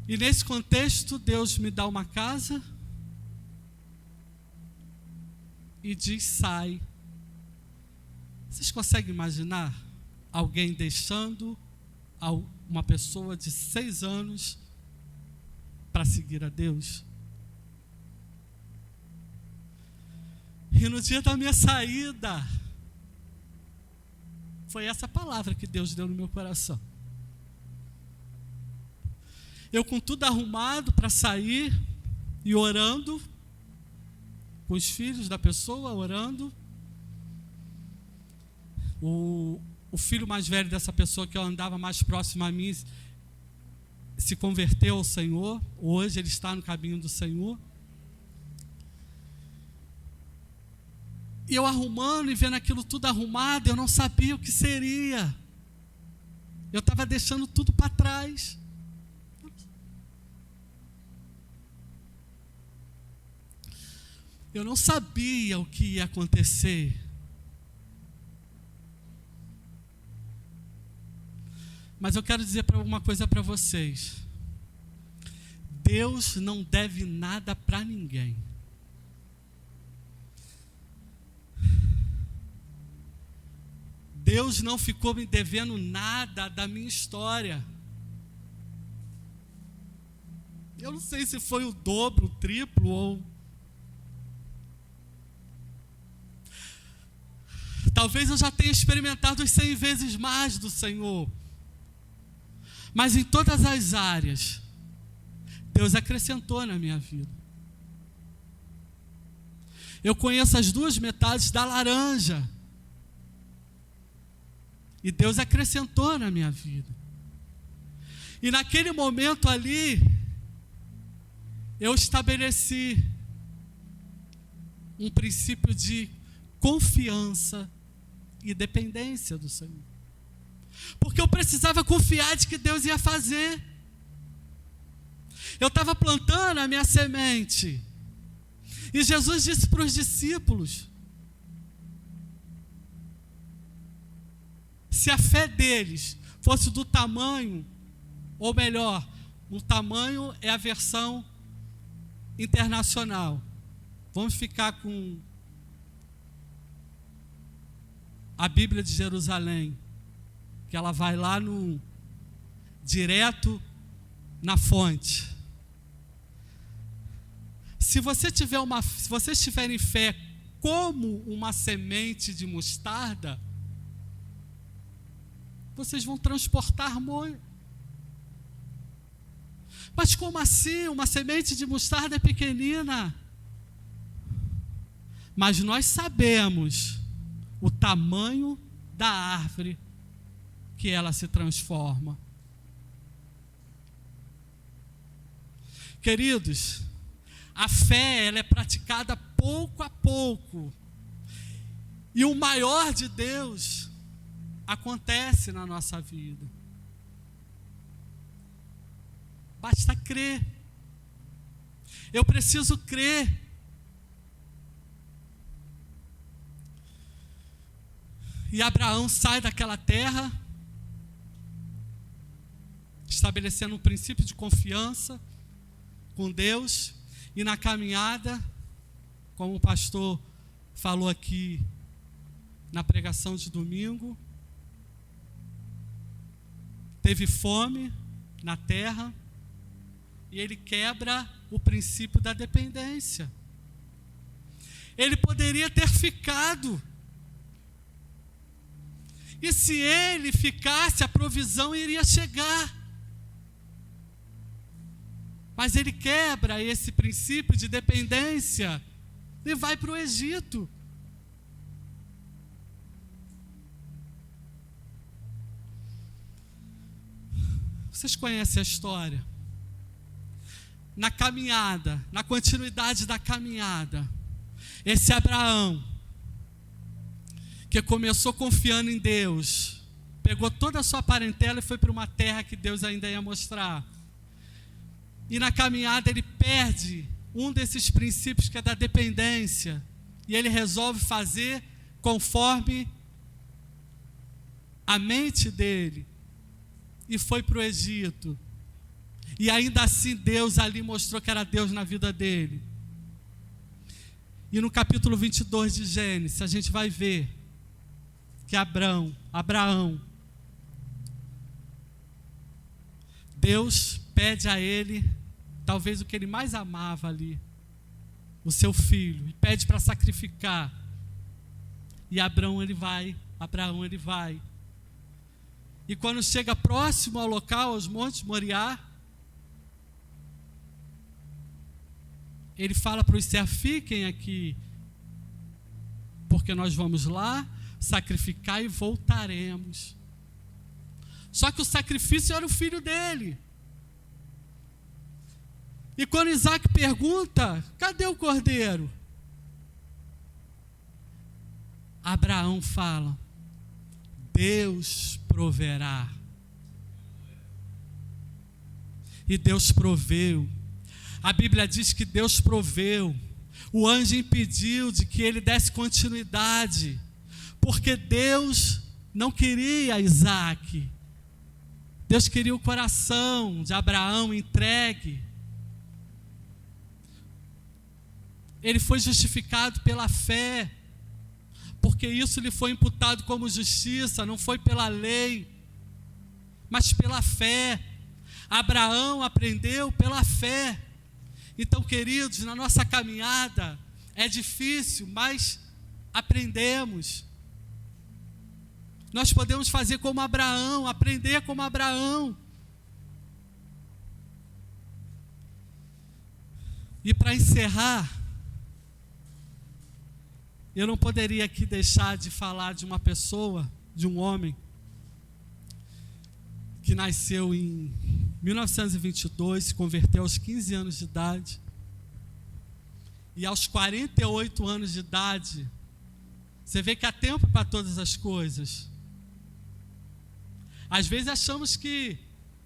E nesse contexto, Deus me dá uma casa e diz: sai. Vocês conseguem imaginar alguém deixando uma pessoa de 6 anos para seguir a Deus? E no dia da minha saída, foi essa palavra que Deus deu no meu coração. Eu com tudo arrumado para sair e orando, com os filhos da pessoa, orando. O filho mais velho dessa pessoa, que eu andava mais próximo a mim, se converteu ao Senhor. Hoje ele está no caminho do Senhor. E eu arrumando e vendo aquilo tudo arrumado, eu não sabia o que seria. Eu estava deixando tudo para trás. Eu não sabia o que ia acontecer. Mas eu quero dizer uma coisa para vocês. Deus não deve nada para ninguém. Deus não ficou me devendo nada da minha história. Eu não sei se foi o dobro, o triplo ou... Talvez eu já tenha experimentado os 100 vezes mais do Senhor. Mas em todas as áreas, Deus acrescentou na minha vida. Eu conheço as duas metades da laranja. E Deus acrescentou na minha vida. E naquele momento ali, eu estabeleci um princípio de confiança e dependência do Senhor. Porque eu precisava confiar de que Deus ia fazer. Eu estava plantando a minha semente. E Jesus disse para os discípulos: se a fé deles fosse do tamanho, ou melhor, o tamanho é a versão internacional. Vamos ficar com a Bíblia de Jerusalém, que ela vai lá direto na fonte. Se vocês tiverem fé como uma semente de mostarda, vocês vão transportar muito. Mas como assim? Uma semente de mostarda é pequenina. Mas nós sabemos o tamanho da árvore que ela se transforma. Queridos, a fé ela é praticada pouco a pouco. E o maior de Deus acontece na nossa vida. Basta crer. Eu preciso crer. E Abraão sai daquela terra, estabelecendo um princípio de confiança com Deus, e na caminhada, como o pastor falou aqui na pregação de domingo, teve fome na terra, e ele quebra o princípio da dependência. Ele poderia ter ficado. E se ele ficasse, a provisão iria chegar. Mas ele quebra esse princípio de dependência e vai para o Egito. Vocês conhecem a história? Na caminhada, na continuidade da caminhada, esse Abraão, que começou confiando em Deus, pegou toda a sua parentela e foi para uma terra que Deus ainda ia mostrar. E na caminhada ele perde um desses princípios, que é da dependência, e ele resolve fazer conforme a mente dele, e foi para o Egito. E ainda assim Deus ali mostrou que era Deus na vida dele. E no capítulo 22 de Gênesis, a gente vai ver que Abraão, Deus pede a ele, talvez o que ele mais amava ali, o seu filho, e pede para sacrificar. E Abraão ele vai. E quando chega próximo ao local, aos montes Moriá, ele fala para os servos: fiquem aqui, porque nós vamos lá sacrificar e voltaremos. Só que o sacrifício era o filho dele. E quando Isaac pergunta: cadê o cordeiro? Abraão fala: Deus proverá. E Deus proveu. A Bíblia diz que Deus proveu. O anjo impediu de que ele desse continuidade, porque Deus não queria Isaac. Deus queria o coração de Abraão entregue. Ele foi justificado pela fé, porque isso lhe foi imputado como justiça, não foi pela lei, mas pela fé. Abraão aprendeu pela fé. Então, queridos, na nossa caminhada é difícil, mas aprendemos. Nós podemos fazer como Abraão, aprender como Abraão. E para encerrar, eu não poderia aqui deixar de falar de uma pessoa, de um homem, que nasceu em 1922, se converteu aos 15 anos de idade, e aos 48 anos de idade, você vê que há tempo para todas as coisas. Às vezes achamos que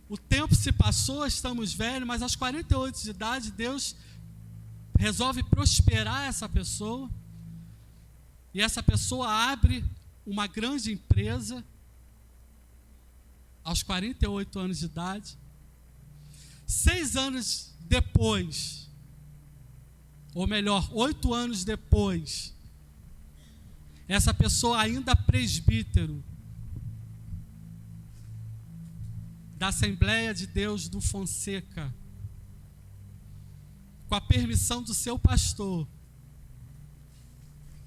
o tempo se passou, estamos velhos, mas aos 48 de idade, Deus resolve prosperar essa pessoa, e essa pessoa abre uma grande empresa, aos 48 anos de idade. 6 anos depois, ou melhor, 8 anos depois, essa pessoa ainda presbítero da Assembleia de Deus do Fonseca, com a permissão do seu pastor,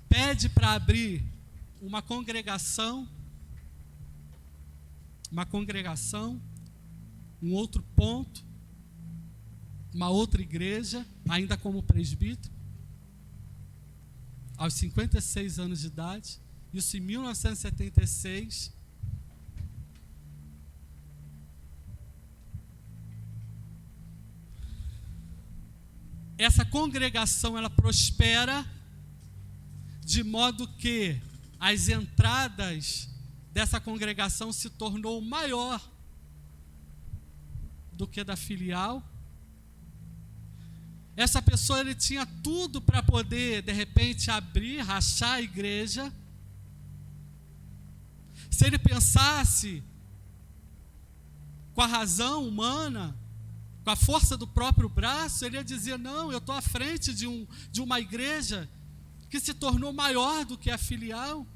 pede para abrir uma congregação, um outro ponto, uma outra igreja, ainda como presbítero, aos 56 anos de idade, isso em 1976. Essa congregação, ela prospera, de modo que as entradas dessa congregação se tornou maior do que da filial. Essa pessoa, ele tinha tudo para poder, de repente, abrir, rachar a igreja. Se ele pensasse com a razão humana, com a força do próprio braço, ele ia dizer: não, eu estou à frente de uma igreja que se tornou maior do que a filial.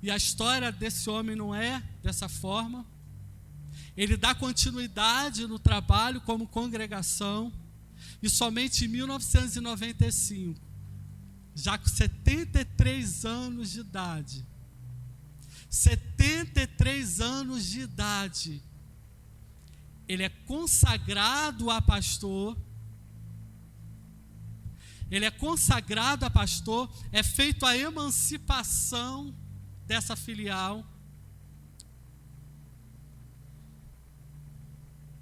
E a história desse homem não é dessa forma. Ele dá continuidade no trabalho como congregação, e somente em 1995, já com 73 anos de idade, 73 anos de idade, ele é consagrado a pastor, ele é consagrado a pastor, é feito a emancipação dessa filial.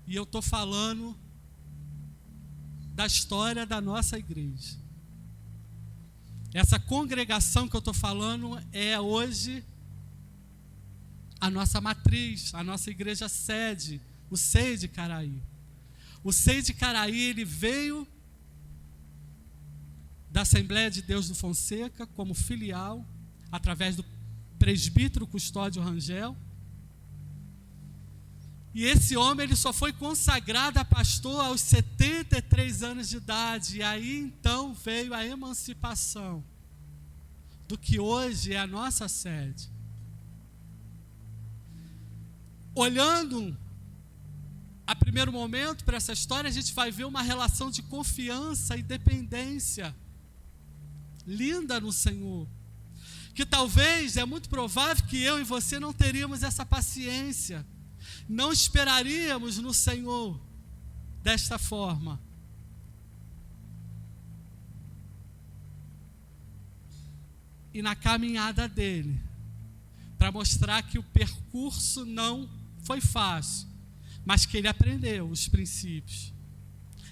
E eu estou falando da história da nossa igreja. Essa congregação que eu estou falando é hoje a nossa matriz, a nossa igreja sede, o SEI de Caraí. O SEI de Caraí, ele veio da Assembleia de Deus do Fonseca como filial, através do presbítero Custódio Rangel. E esse homem, ele só foi consagrado a pastor aos 73 anos de idade. E aí, então, veio a emancipação do que hoje é a nossa sede. Olhando a primeiro momento para essa história, a gente vai ver uma relação de confiança e dependência linda no Senhor. Que talvez, é muito provável que eu e você não teríamos essa paciência, não esperaríamos no Senhor desta forma. E na caminhada dele, para mostrar que o percurso não foi fácil, mas que ele aprendeu os princípios.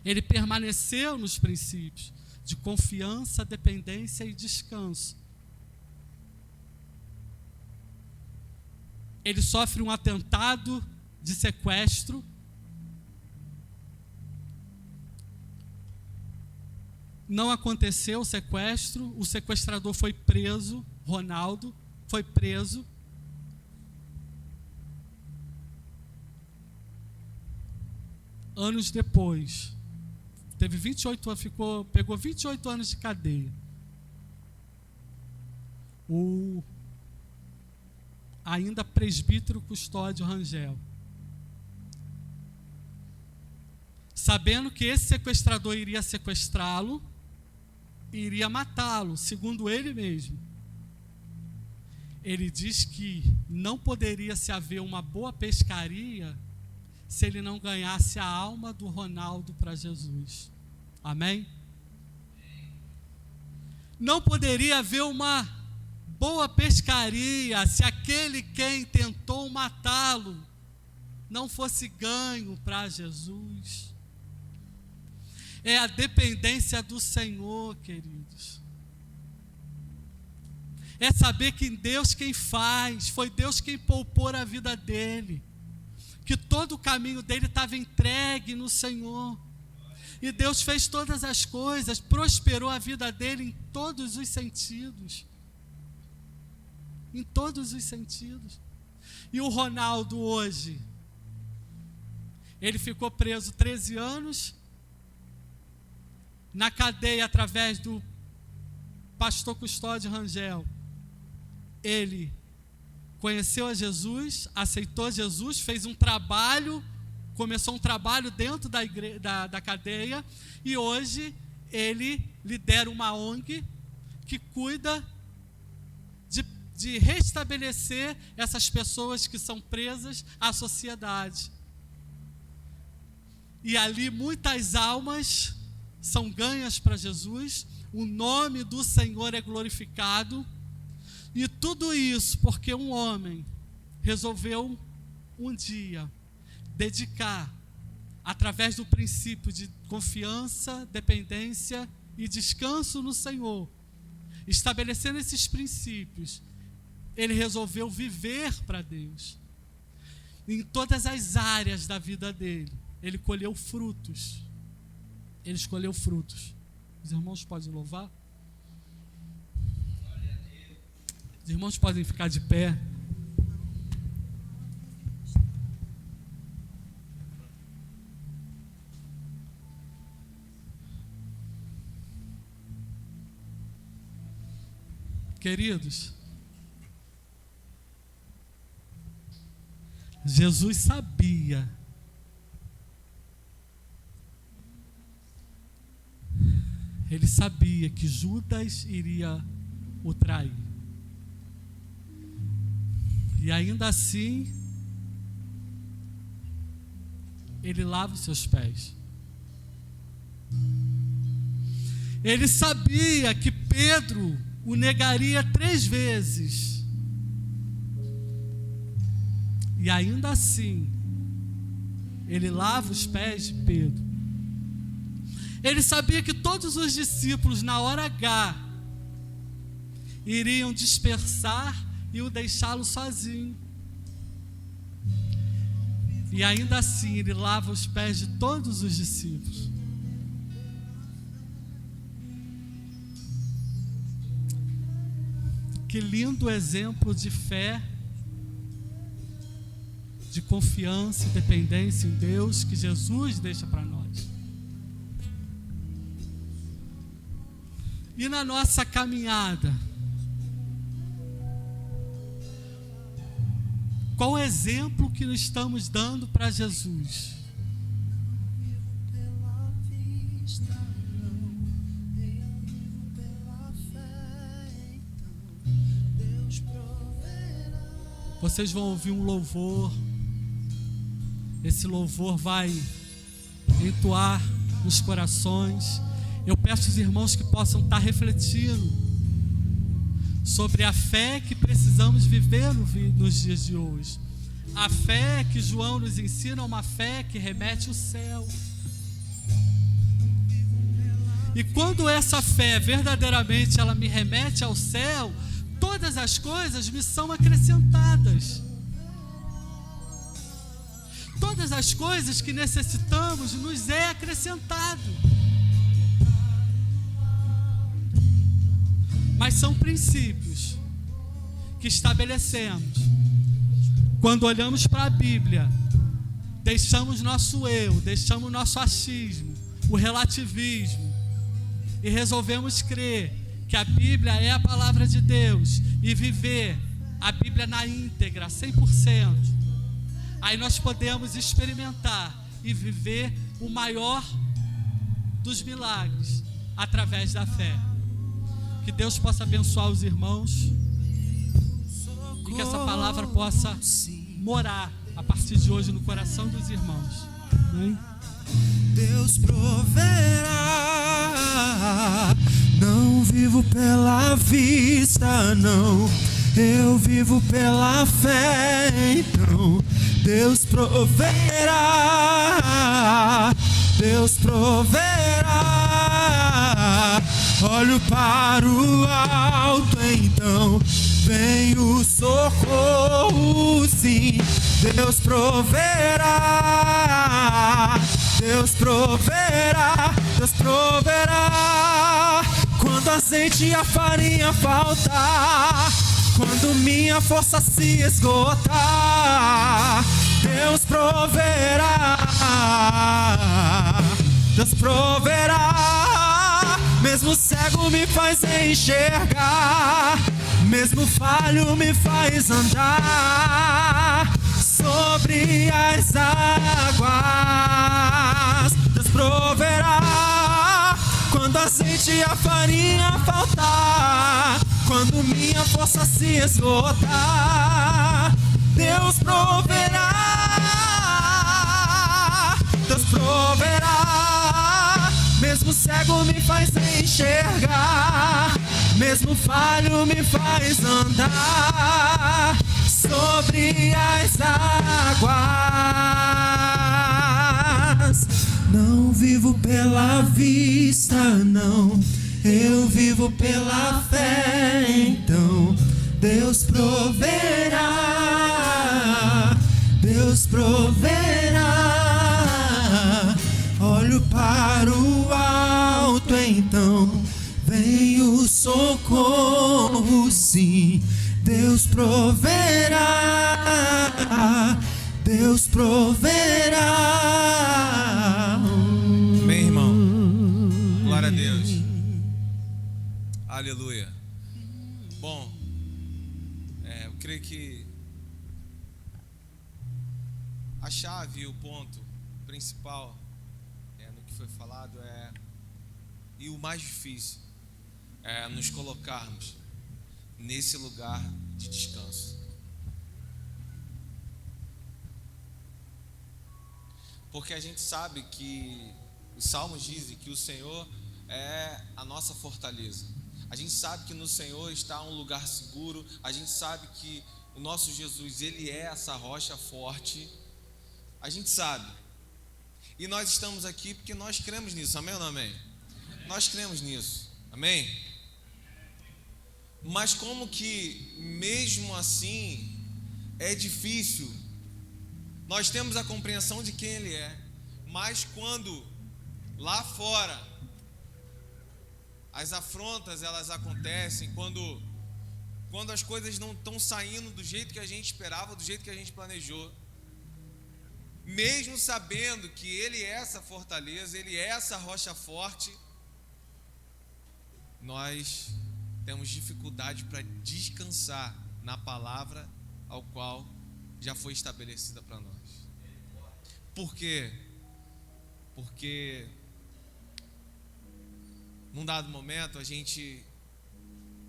Ele permaneceu nos princípios de confiança, dependência e descanso. Ele sofre um atentado de sequestro. Não aconteceu o sequestro, o sequestrador foi preso, Ronaldo foi preso. Anos depois, teve 28 anos, pegou 28 anos de cadeia. O ainda presbítero Custódio Rangel, sabendo que esse sequestrador iria sequestrá-lo e iria matá-lo, segundo ele mesmo, ele diz que não poderia se haver uma boa pescaria se ele não ganhasse a alma do Ronaldo para Jesus. Amém? Não poderia haver uma boa pescaria se aquele quem tentou matá-lo não fosse ganho para Jesus. É a dependência do Senhor, queridos. É saber que Deus quem faz, foi Deus quem poupou a vida dele, que todo o caminho dele estava entregue no Senhor, e Deus fez todas as coisas, prosperou a vida dele em todos os sentidos. Em todos os sentidos. E o Ronaldo hoje, ele ficou preso 13 anos, na cadeia através do pastor Custódio Rangel. Ele conheceu a Jesus, aceitou Jesus, fez um trabalho, começou um trabalho dentro da cadeia, e hoje ele lidera uma ONG que cuida de restabelecer essas pessoas que são presas à sociedade. E ali muitas almas são ganhas para Jesus, o nome do Senhor é glorificado, e tudo isso porque um homem resolveu um dia dedicar, através do princípio de confiança, dependência e descanso no Senhor, estabelecendo esses princípios, ele resolveu viver para Deus. Em todas as áreas da vida dele, ele colheu frutos. Ele escolheu frutos. Os irmãos podem louvar? Os irmãos podem ficar de pé. Queridos, Jesus sabia ele sabia que Judas iria o trair, e ainda assim ele lava os seus pés. Ele sabia que Pedro o negaria 3 vezes. E ainda assim, ele lava os pés de Pedro. Ele sabia que todos os discípulos, na hora H, iriam dispersar e o deixá-lo sozinho. E ainda assim, ele lava os pés de todos os discípulos. Que lindo exemplo de fé, de confiança e dependência em Deus que Jesus deixa para nós. E na nossa caminhada, qual o exemplo que nós estamos dando para Jesus? Vocês vão ouvir um louvor. Esse louvor vai entoar nos corações. Eu peço aos irmãos que possam estar refletindo sobre a fé que precisamos viver nos dias de hoje. A fé que João nos ensina é uma fé que remete ao céu. E quando essa fé verdadeiramente ela me remete ao céu, todas as coisas me são acrescentadas. Todas as coisas que necessitamos nos é acrescentado. Mas são princípios que estabelecemos. Quando olhamos para a Bíblia, deixamos nosso eu, deixamos nosso achismo, o relativismo, e resolvemos crer que a Bíblia é a palavra de Deus e viver a Bíblia na íntegra, 100%. Aí nós podemos experimentar e viver o maior dos milagres através da fé. Que Deus possa abençoar os irmãos e que essa palavra possa morar a partir de hoje no coração dos irmãos. Amém? Deus proverá. Não vivo pela vista, não. Eu vivo pela fé. Então Deus proverá. Deus proverá. Olho para o alto, então vem o socorro, sim. Deus proverá. Deus proverá. Deus proverá. Quando azeite e a farinha faltar, quando minha força se esgotar, Deus proverá. Deus proverá. Mesmo cego me faz enxergar, mesmo falho me faz andar sobre as águas. Deus proverá. Quando azeite e a farinha faltar, quando minha força se esgotar, Deus proverá. Deus proverá. Mesmo cego me faz enxergar, mesmo falho me faz andar sobre as águas. Não vivo pela vista, não. Eu vivo pela fé. Então Deus proverá. Deus proverá. Olho para o alto, então vem o socorro, sim. Deus proverá. Deus proverá. Amém, irmão. Glória a Deus. Aleluia. Bom, eu creio que a chave, o ponto principal no que foi falado e o mais difícil é nos colocarmos nesse lugar de descanso. Porque a gente sabe que os salmos dizem que o Senhor é a nossa fortaleza. A gente sabe que no Senhor está um lugar seguro. A gente sabe que o nosso Jesus, Ele é essa rocha forte. A gente sabe. E nós estamos aqui porque nós cremos nisso, amém ou não amém? Nós cremos nisso, amém? Mas como que mesmo assim é difícil? Nós temos a compreensão de quem Ele é, mas quando lá fora as afrontas elas acontecem, quando as coisas não estão saindo do jeito que a gente esperava, do jeito que a gente planejou, mesmo sabendo que Ele é essa fortaleza, Ele é essa rocha forte, nós temos dificuldade para descansar na palavra ao qual já foi estabelecida para nós. Por quê? Porque num dado momento a gente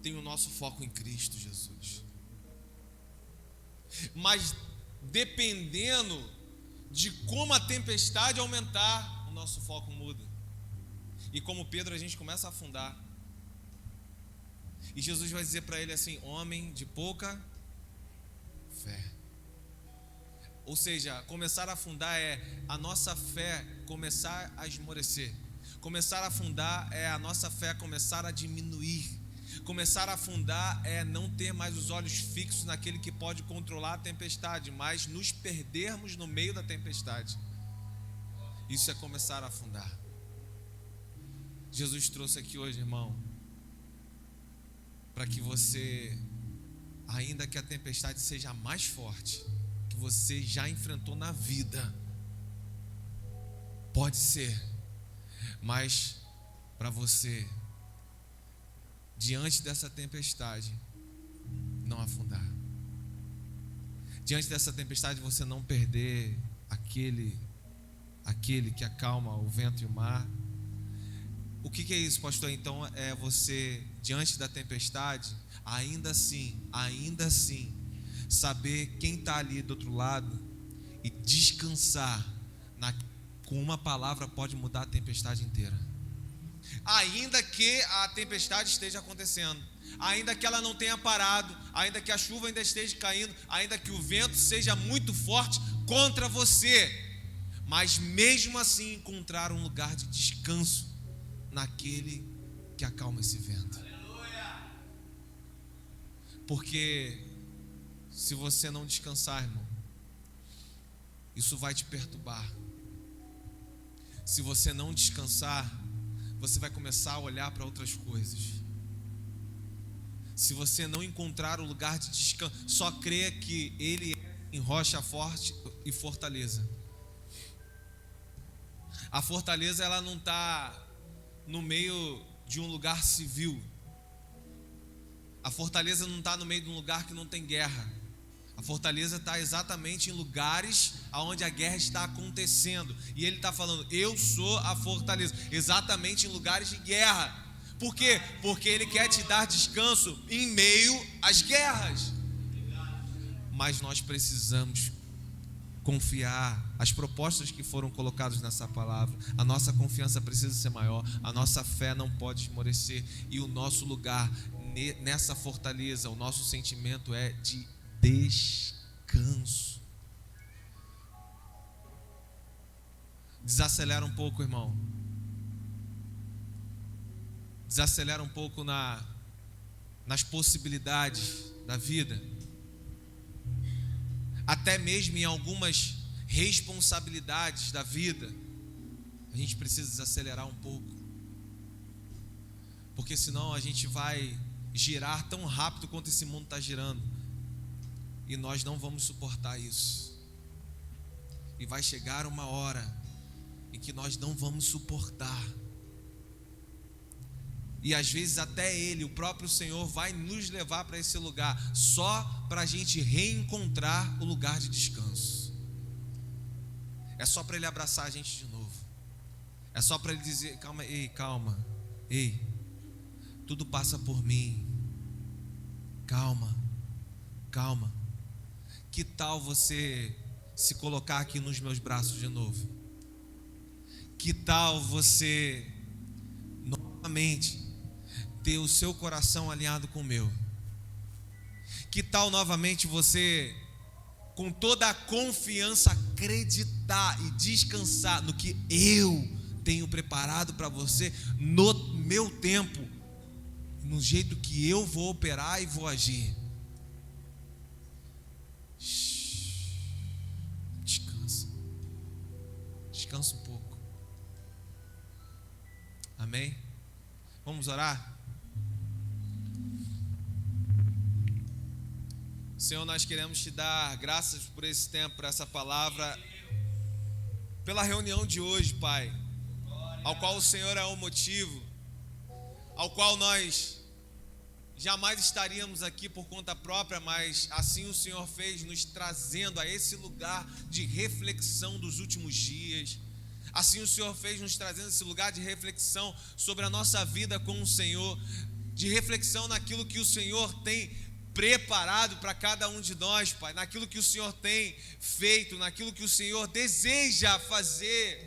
tem o nosso foco em Cristo Jesus, mas dependendo de como a tempestade aumentar, o nosso foco muda, e como Pedro a gente começa a afundar, e Jesus vai dizer para ele assim: homem de pouca fé. Ou seja, começar a afundar é a nossa fé começar a esmorecer. Começar a afundar é a nossa fé começar a diminuir. Começar a afundar é não ter mais os olhos fixos naquele que pode controlar a tempestade, mas nos perdermos no meio da tempestade. Isso é começar a afundar. Jesus trouxe aqui hoje, irmão, para que você, ainda que a tempestade seja a mais forte que você já enfrentou na vida, pode ser, mas para você, diante dessa tempestade, não afundar. Diante dessa tempestade, você não perder aquele que acalma o vento e o mar. O que é isso, pastor? Então é você, diante da tempestade, ainda assim, saber quem está ali do outro lado e descansar com uma palavra pode mudar a tempestade inteira. Ainda que a tempestade esteja acontecendo, ainda que ela não tenha parado, ainda que a chuva ainda esteja caindo, ainda que o vento seja muito forte contra você, mas mesmo assim encontrar um lugar de descanso naquele que acalma esse vento. Porque se você não descansar, irmão, isso vai te perturbar. Se você não descansar, você vai começar a olhar para outras coisas. Se você não encontrar o lugar de descanso, só creia que Ele é em rocha forte e fortaleza. A fortaleza, ela não está no meio de um lugar civil. A fortaleza não está no meio de um lugar que não tem guerra. A fortaleza está exatamente em lugares onde a guerra está acontecendo. E Ele está falando: eu sou a fortaleza. Exatamente em lugares de guerra. Por quê? Porque Ele quer te dar descanso em meio às guerras. Mas nós precisamos confiar. As propostas que foram colocadas nessa palavra, a nossa confiança precisa ser maior. A nossa fé não pode esmorecer. E o nosso lugar nessa fortaleza, o nosso sentimento é de descanso. Desacelera um pouco, irmão. Desacelera um pouco nas possibilidades da vida. Até mesmo em algumas responsabilidades da vida, a gente precisa desacelerar um pouco. Porque senão a gente vai girar tão rápido quanto esse mundo está girando. E nós não vamos suportar isso. E vai chegar uma hora em que nós não vamos suportar. E às vezes até Ele, o próprio Senhor, vai nos levar para esse lugar, só para a gente reencontrar o lugar de descanso. É só para Ele abraçar a gente de novo. É só para Ele dizer: calma, ei, tudo passa por mim. Calma. Que tal você se colocar aqui nos meus braços de novo? Que tal você novamente ter o seu coração alinhado com o meu? Que tal novamente você, com toda a confiança, acreditar e descansar no que eu tenho preparado para você, no meu tempo, no jeito que eu vou operar e vou agir? Descansa. Descansa um pouco. Amém? Vamos orar? Senhor, nós queremos te dar graças por esse tempo, por essa palavra, pela reunião de hoje, Pai, ao qual o Senhor é o motivo, ao qual nós jamais estaríamos aqui por conta própria, mas assim o Senhor fez, nos trazendo a esse lugar de reflexão dos últimos dias. Assim o Senhor fez, nos trazendo esse lugar de reflexão sobre a nossa vida com o Senhor, de reflexão naquilo que o Senhor tem preparado para cada um de nós, Pai, naquilo que o Senhor tem feito, naquilo que o Senhor deseja fazer.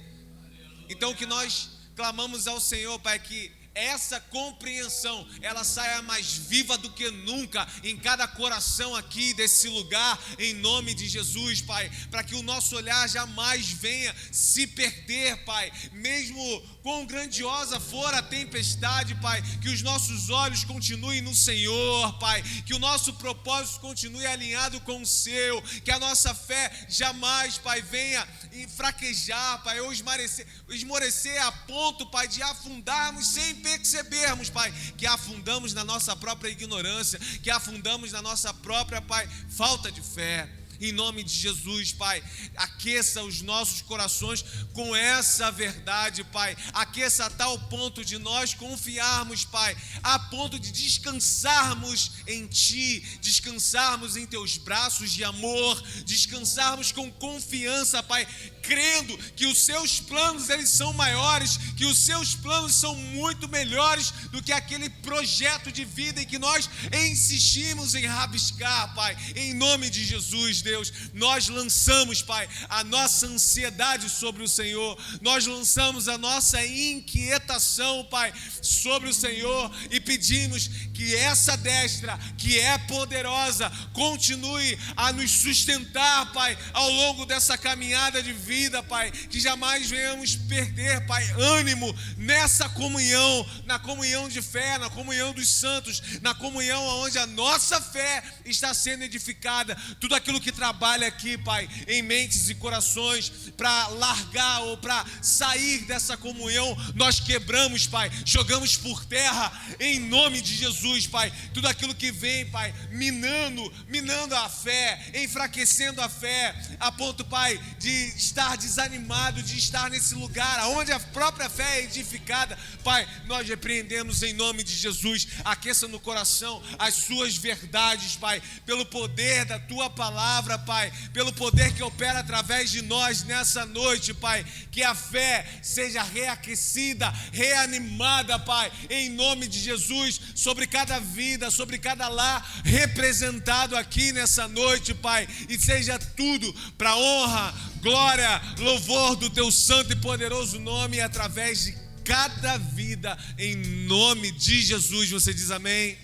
Então que nós clamamos ao Senhor, Pai, que essa compreensão, ela saia mais viva do que nunca em cada coração aqui desse lugar, em nome de Jesus, Pai, para que o nosso olhar jamais venha se perder, Pai, mesmo quão grandiosa for a tempestade, Pai, que os nossos olhos continuem no Senhor, Pai, que o nosso propósito continue alinhado com o Seu, que a nossa fé jamais, Pai, venha fraquejar, Pai, ou esmorecer a ponto, Pai, de afundarmos sem percebermos, Pai, que afundamos na nossa própria ignorância, que afundamos na nossa própria, Pai, falta de fé. Em nome de Jesus, Pai, aqueça os nossos corações com essa verdade, Pai. Aqueça a tal ponto de nós confiarmos, Pai, a ponto de descansarmos em Ti, descansarmos em Teus braços de amor, descansarmos com confiança, Pai, crendo que os Seus planos, eles são maiores, que os Seus planos são muito melhores do que aquele projeto de vida em que nós insistimos em rabiscar, Pai. Em nome de Jesus, Deus, nós lançamos, Pai, a nossa ansiedade sobre o Senhor, nós lançamos a nossa inquietação, Pai, sobre o Senhor e pedimos que essa destra, que é poderosa, continue a nos sustentar, Pai, ao longo dessa caminhada de vida, Pai, que jamais venhamos perder, Pai, ânimo nessa comunhão, na comunhão de fé, na comunhão dos santos, na comunhão onde a nossa fé está sendo edificada. Tudo aquilo que trabalha aqui, Pai, em mentes e corações, para largar ou para sair dessa comunhão, nós quebramos, Pai, jogamos por terra, em nome de Jesus, Pai. Tudo aquilo que vem, Pai, minando a fé, enfraquecendo a fé, a ponto, Pai, de estar desanimado, de estar nesse lugar onde a própria fé é edificada, Pai, nós repreendemos em nome de Jesus. Aqueça no coração as suas verdades, Pai, pelo poder da Tua palavra, Pai, pelo poder que opera através de nós nessa noite, Pai, que a fé seja reaquecida, reanimada, Pai, em nome de Jesus, sobre cada vida, sobre cada lar representado aqui nessa noite, Pai, e seja tudo para honra, glória, louvor do Teu santo e poderoso nome, através de cada vida, em nome de Jesus. Você diz amém?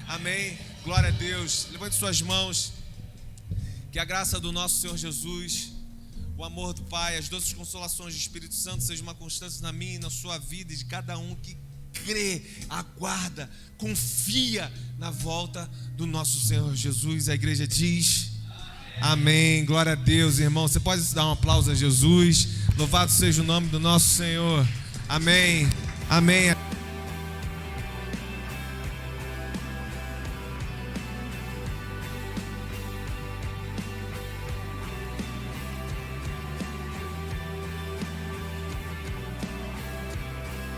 Amém. Glória a Deus. Levante suas mãos. Que a graça do nosso Senhor Jesus, o amor do Pai, as doces consolações do Espírito Santo seja uma constância na minha e na sua vida e de cada um que crê, aguarda, confia na volta do nosso Senhor Jesus. A igreja diz amém. Glória a Deus, irmão. Você pode dar um aplauso a Jesus. Louvado seja o nome do nosso Senhor. Amém. Amém.